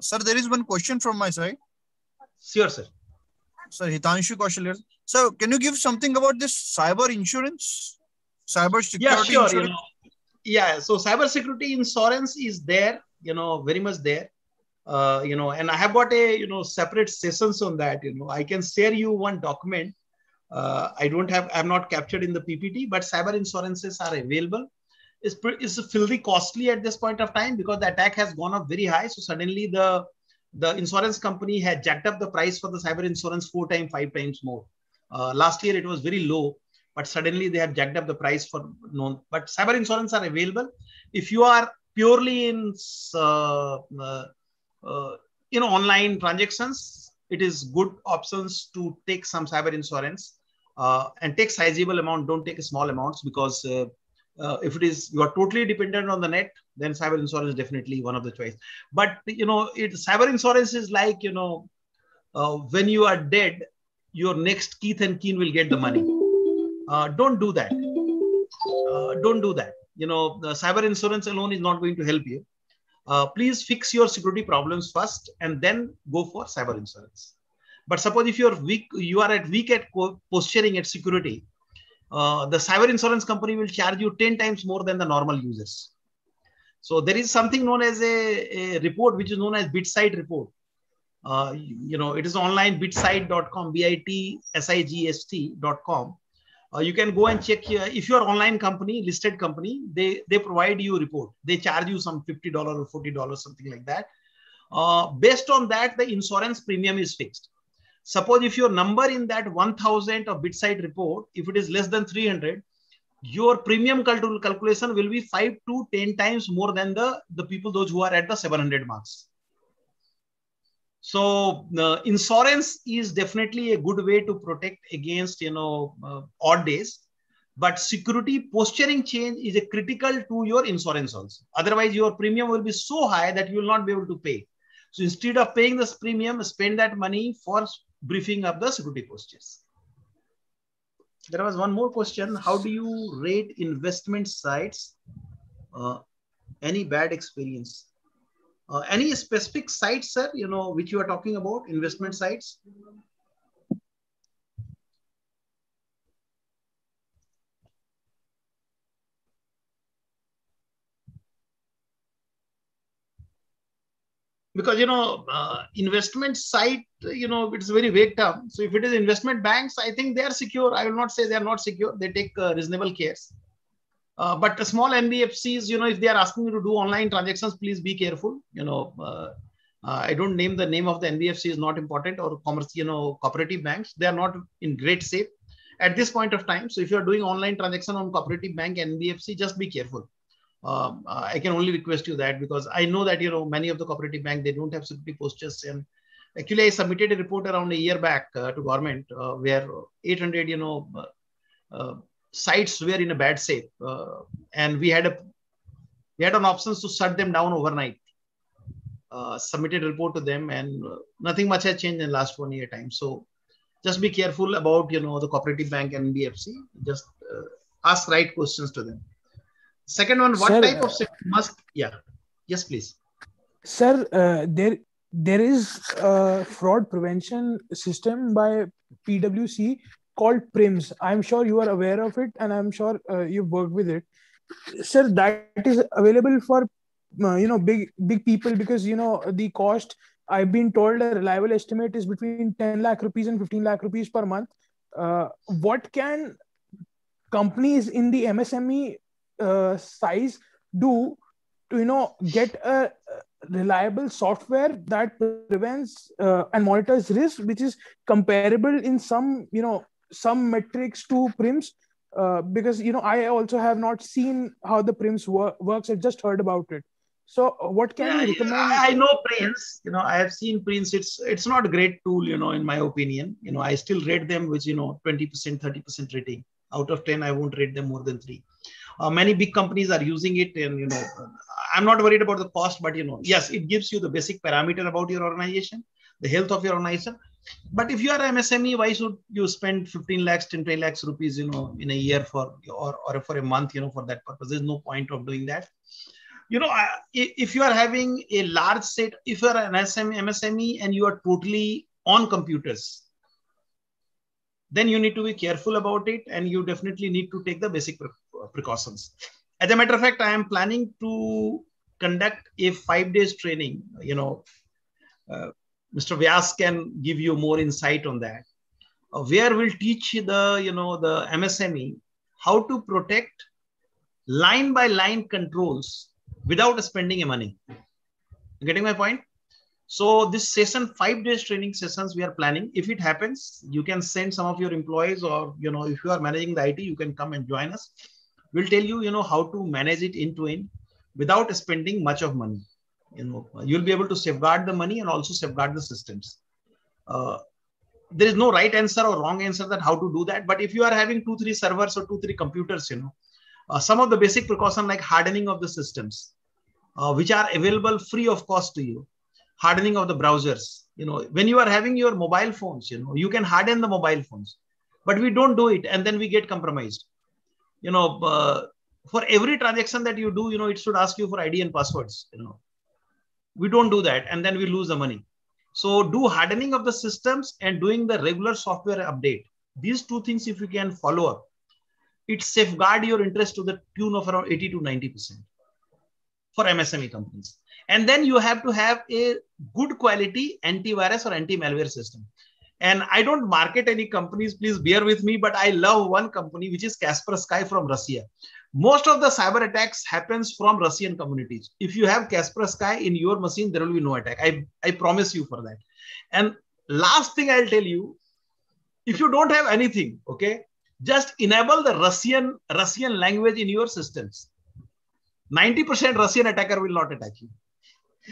Speaker 3: Sir, there is one question from my side.
Speaker 1: Sure, sir.
Speaker 3: Sir, Hitanshu Kaushal. So can you give something about this cyber insurance? Cyber security insurance?
Speaker 1: So cyber security insurance is there, very much there. And I have got a, separate sessions on that. I can share you one document. I'm not captured in the PPT, but cyber insurances are available. It's filthy costly at this point of time because the attack has gone up very high. So suddenly the insurance company had jacked up the price for the cyber insurance 4 times, 5 times more. Last year it was very low, but suddenly they had jacked up the price for known. But cyber insurance are available. If you are purely in online transactions, it is good options to take some cyber insurance and take sizable amount. Don't take small amounts because if you are totally dependent on the net, then cyber insurance is definitely one of the choice. But cyber insurance is like when you are dead, your next kith and kin will get the money. Don't do that. Don't do that. The cyber insurance alone is not going to help you. Please fix your security problems first and then go for cyber insurance. But suppose if you're weak, you are weak at posturing at security, the cyber insurance company will charge you 10 times more than the normal users. So there is something known as a report, which is known as BitSight report. It is online, bitsite.com, bitsigst.com. You can go and check here. If you're online company, listed company, they provide you a report. They charge you some $50 or $40, something like that. Based on that, the insurance premium is fixed. Suppose if your number in that 1000 of BitSight report, if it is less than 300, your premium calculation will be 5 to 10 times more than the people, those who are at the 700 marks. So insurance is definitely a good way to protect against, odd days. But security posturing change is a critical to your insurance also. Otherwise, your premium will be so high that you will not be able to pay. So instead of paying this premium, spend that money for briefing up the security postures. There was one more question. How do you rate investment sites? Any bad experience? Any specific sites, sir, which you are talking about, investment sites? Because investment site, it's a very vague term. So if it is investment banks, I think they are secure. I will not say they are not secure. They take reasonable cares. But the small NBFCs, if they are asking you to do online transactions, please be careful. I don't name the name of the NBFC, is not important, or cooperative banks. They are not in great shape at this point of time. So if you are doing online transaction on cooperative bank and NBFC, just be careful. I can only request you that, because I know that many of the cooperative bank, they don't have security postures. And actually, I submitted a report around a year back to government where 800 sites were in a bad shape, and we had an option to shut them down overnight. Submitted a report to them, and nothing much has changed in the last 1 year time. So just be careful about the cooperative bank and NBFC. Just ask right questions to them. Second one, what
Speaker 4: Sir,
Speaker 1: type of must? Yeah. Yes, please.
Speaker 4: Sir, there is a fraud prevention system by PwC called PRIMS. I'm sure you are aware of it, and I'm sure you've worked with it. Sir, that is available for big people, because the cost, I've been told, a reliable estimate is between 10 lakh rupees and 15 lakh rupees per month. What can companies in the MSME size do to get a reliable software that prevents and monitors risk, which is comparable in some metrics to PRIMS? Because I also have not seen how the PRIMS works. I just heard about it. So what can you recommend?
Speaker 1: I know PRIMS. I have seen PRIMS. It's not a great tool, in my opinion. I still rate them with 20%, 30% rating. Out of 10, I won't rate them more than 3. Many big companies are using it, and I'm not worried about the cost, but yes, it gives you the basic parameter about your organization, the health of your organization. But if you are MSME, why should you spend 15 lakhs, 10 lakhs rupees, in a year or for a month, for that purpose? There's no point of doing that. If you are having a large set, if you are an MSME and you are totally on computers, then you need to be careful about it, and you definitely need to take the basic precautions. As a matter of fact, I am planning to conduct a 5 days training. Mr. Vyas can give you more insight on that, where we'll teach the MSME how to protect line by line controls without spending money. You getting my point? So this session, 5 days training sessions we are planning. If it happens, you can send some of your employees, or, if you are managing the IT, you can come and join us. We'll tell you, how to manage it end to end without spending much of money. You'll be able to safeguard the money and also safeguard the systems. There is no right answer or wrong answer that how to do that. But if you are having 2-3 servers or 2-3 computers, some of the basic precautions like hardening of the systems, which are available free of cost to you. Hardening of the browsers. When you are having your mobile phones, you can harden the mobile phones, but we don't do it, and then we get compromised. For every transaction that you do, it should ask you for ID and passwords. We don't do that, and then we lose the money. So do hardening of the systems and doing the regular software update. These 2 things, if you can follow up, it safeguard your interest to the tune of around 80 to 90% for MSME companies. And then you have to have a good quality antivirus or anti-malware system. And I don't market any companies, please bear with me, but I love one company, which is Kaspersky from Russia. Most of the cyber attacks happens from Russian communities. If you have Kaspersky in your machine, there will be no attack. I promise you for that. And last thing I'll tell you, if you don't have anything, okay, just enable the Russian language in your systems. 90% Russian attacker will not attack you.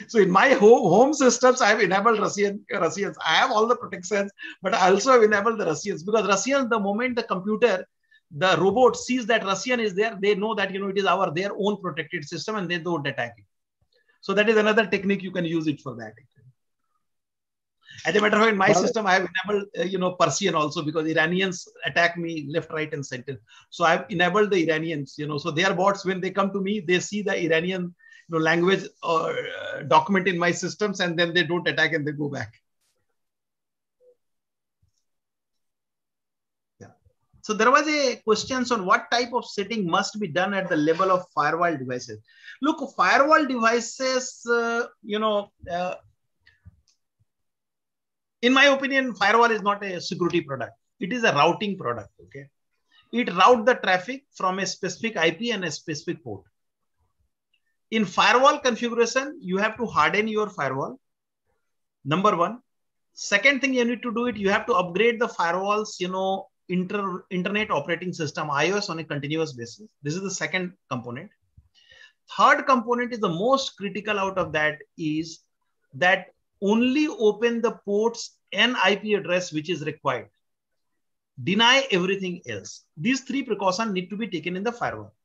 Speaker 1: So in my home systems, I have enabled Russians. I have all the protections, but I also have enabled the Russians, because Russians, the moment the computer the robot sees that Russian is there, they know that, it is their own protected system and they don't attack it. So that is another technique you can use it for that. As a matter of fact, in my system, I have enabled, Persian also, because Iranians attack me left, right, and center. So I've enabled the Iranians, so their bots, when they come to me, they see the Iranian language or document in my systems, and then they don't attack and they go back. Yeah. So there was a question on what type of setting must be done at the level of firewall devices. Look, firewall devices, in my opinion, firewall is not a security product. It is a routing product. Okay, it routes the traffic from a specific IP and a specific port. In firewall configuration, you have to harden your firewall. Number one. Second thing you need to do it, you have to upgrade the firewalls, internet operating system, iOS, on a continuous basis. This is the second component. Third component is the most critical out of that, is that only open the ports and IP address which is required. Deny everything else. These three precautions need to be taken in the firewall.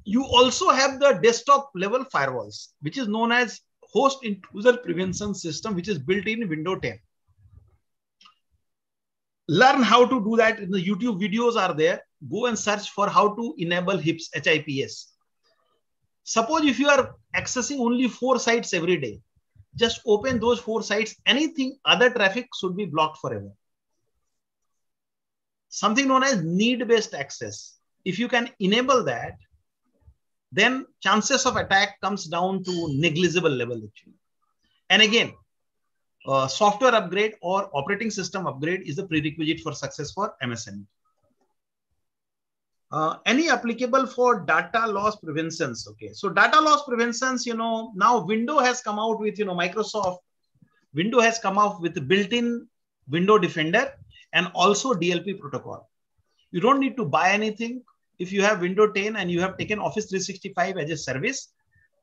Speaker 1: You also have the desktop level firewalls, which is known as host intrusion prevention system, which is built in Windows 10. Learn how to do that. The YouTube videos are there. Go and search for how to enable HIPS, HIPS. Suppose if you are accessing only 4 sites every day, just open those 4 sites. Anything other traffic should be blocked forever. Something known as need-based access. If you can enable that, then chances of attack comes down to negligible level actually. And again, software upgrade or operating system upgrade is a prerequisite for success for MSME. Any applicable for data loss preventions? Okay, so data loss preventions, now Windows has come out with, Microsoft Windows has come out with the built-in Window Defender and also DLP protocol. You don't need to buy anything. If you have Windows 10 and you have taken Office 365 as a service,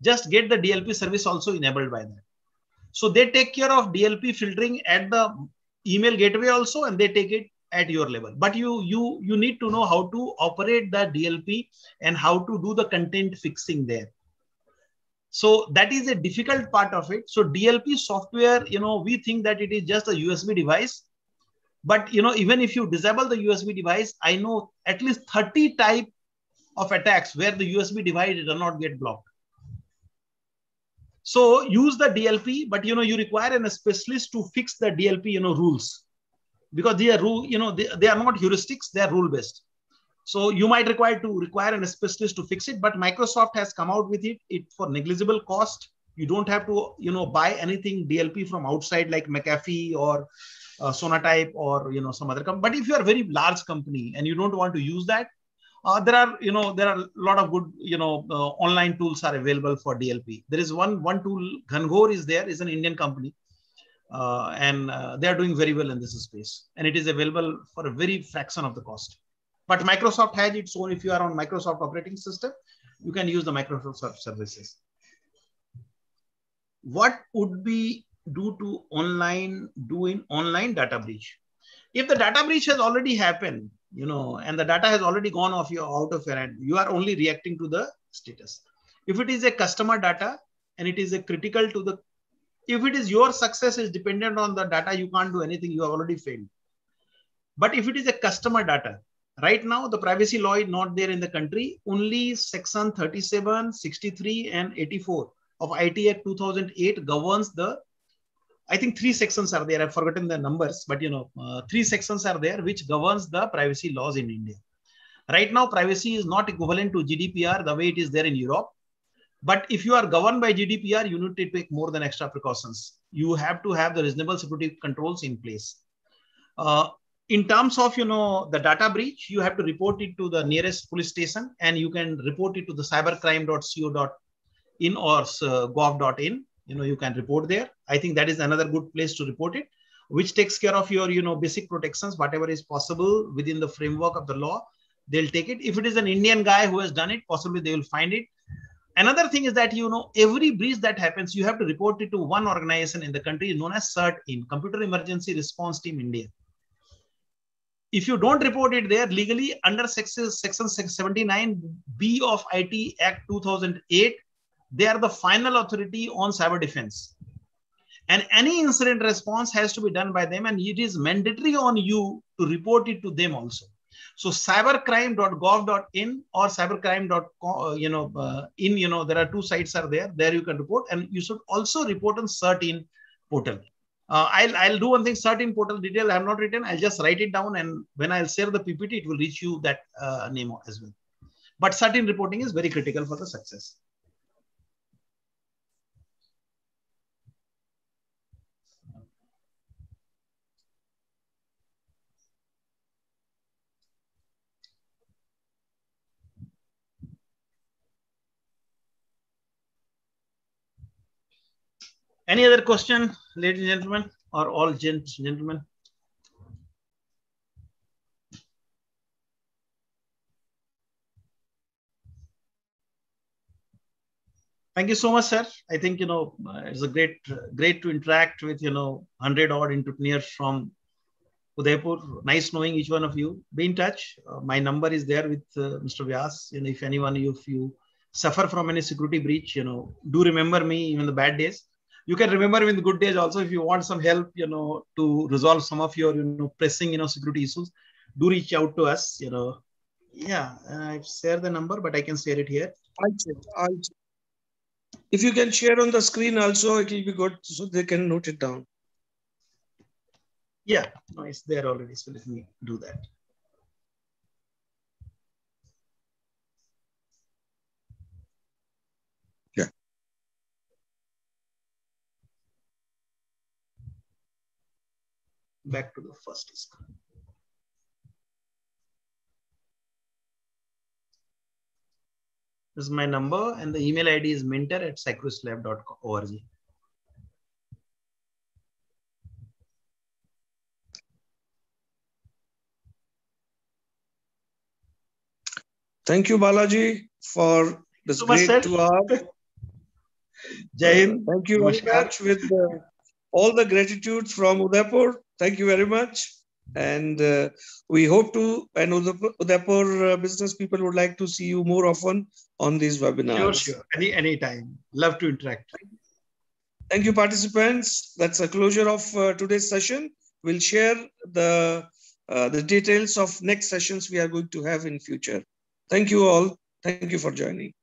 Speaker 1: just get the DLP service also enabled by that. So they take care of DLP filtering at the email gateway also, and they take it at your level. But you need to know how to operate the DLP and how to do the content fixing there. So that is a difficult part of it. So DLP software, we think that it is just a USB device. But, even if you disable the USB device, I know at least 30 type of attacks where the USB device does not get blocked. So use the DLP, but, you require a specialist to fix the DLP, rules, because they are rule, they are not heuristics, they are rule based. So you might require a specialist to fix it, but Microsoft has come out with it for negligible cost. You don't have to, buy anything DLP from outside like McAfee or Sonatype or some other company. But if you are a very large company and you don't want to use that, there are a lot of good online tools are available for DLP. There is one tool, Ghangor is an Indian company, and they are doing very well in this space, and it is available for a very fraction of the cost. But Microsoft has its own. If you are on Microsoft operating system, you can use the Microsoft services. What would be in online data breach? If the data breach has already happened, and the data has already gone out of your hand, you are only reacting to the status. If it is a customer data and it is a critical to the, if it is your success is dependent on the data, you can't do anything. You have already failed. But if it is a customer data, right now the privacy law is not there in the country. Only section 37, 63, and 84 of IT Act 2008 governs the. I think 3 sections are there. I've forgotten the numbers, but 3 sections are there which governs the privacy laws in India. Right now, privacy is not equivalent to GDPR the way it is there in Europe. But if you are governed by GDPR, you need to take more than extra precautions. You have to have the reasonable security controls in place. In terms of the data breach, you have to report it to the nearest police station, and you can report it to the cybercrime.co.in or gov.in. You can report there. I think that is another good place to report it, which takes care of your, basic protections, whatever is possible within the framework of the law. They'll take it. If it is an Indian guy who has done it, possibly they will find it. Another thing is that, every breach that happens, you have to report it to one organization in the country known as CERT-in, Computer Emergency Response Team India. if you don't report it there legally under section 79B of IT Act 2008, they are the final authority on cyber defense. And any incident response has to be done by them, and it is mandatory on you to report it to them also. So cybercrime.gov.in or cybercrime.com, in, there are two sites are there. There you can report, and you should also report on CERT-in portal. I'll do one thing. CERT-in portal detail I have not written. I'll just write it down, and when I'll share the PPT, it will reach you that name as well. But CERT-in reporting is very critical for the success. Any other question, ladies and gentlemen, or all gentlemen? Thank you so much, sir. I think, it's a great to interact with, 100 odd entrepreneurs from Udaipur. Nice knowing each one of you. Be in touch. My number is there with Mr. Vyas. If anyone, if you suffer from any security breach, do remember me even the bad days. You can remember me in the good days also. If you want some help, to resolve some of your, pressing, security issues, do reach out to us. Yeah, I've shared the number, but I can share it here.
Speaker 2: If you can share on the screen also, it will be good so they can note it down.
Speaker 1: Yeah, no, it's there already. So let me do that.
Speaker 2: Yeah.
Speaker 1: Back to the first screen. This is my number, and the email ID is mentor@cycruslab.org.
Speaker 2: Thank you, Balaji, for this great 2 hours.
Speaker 1: Jai Hind.
Speaker 2: Thank you very much with all the gratitude from Udaipur. Thank you very much. And we hope to, and Udaipur business people would like to see you more often on these webinars.
Speaker 1: Sure. Anytime. Love to interact.
Speaker 2: Thank you, participants. That's a closure of today's session. We'll share the details of next sessions we are going to have in future. Thank you all. Thank you for joining.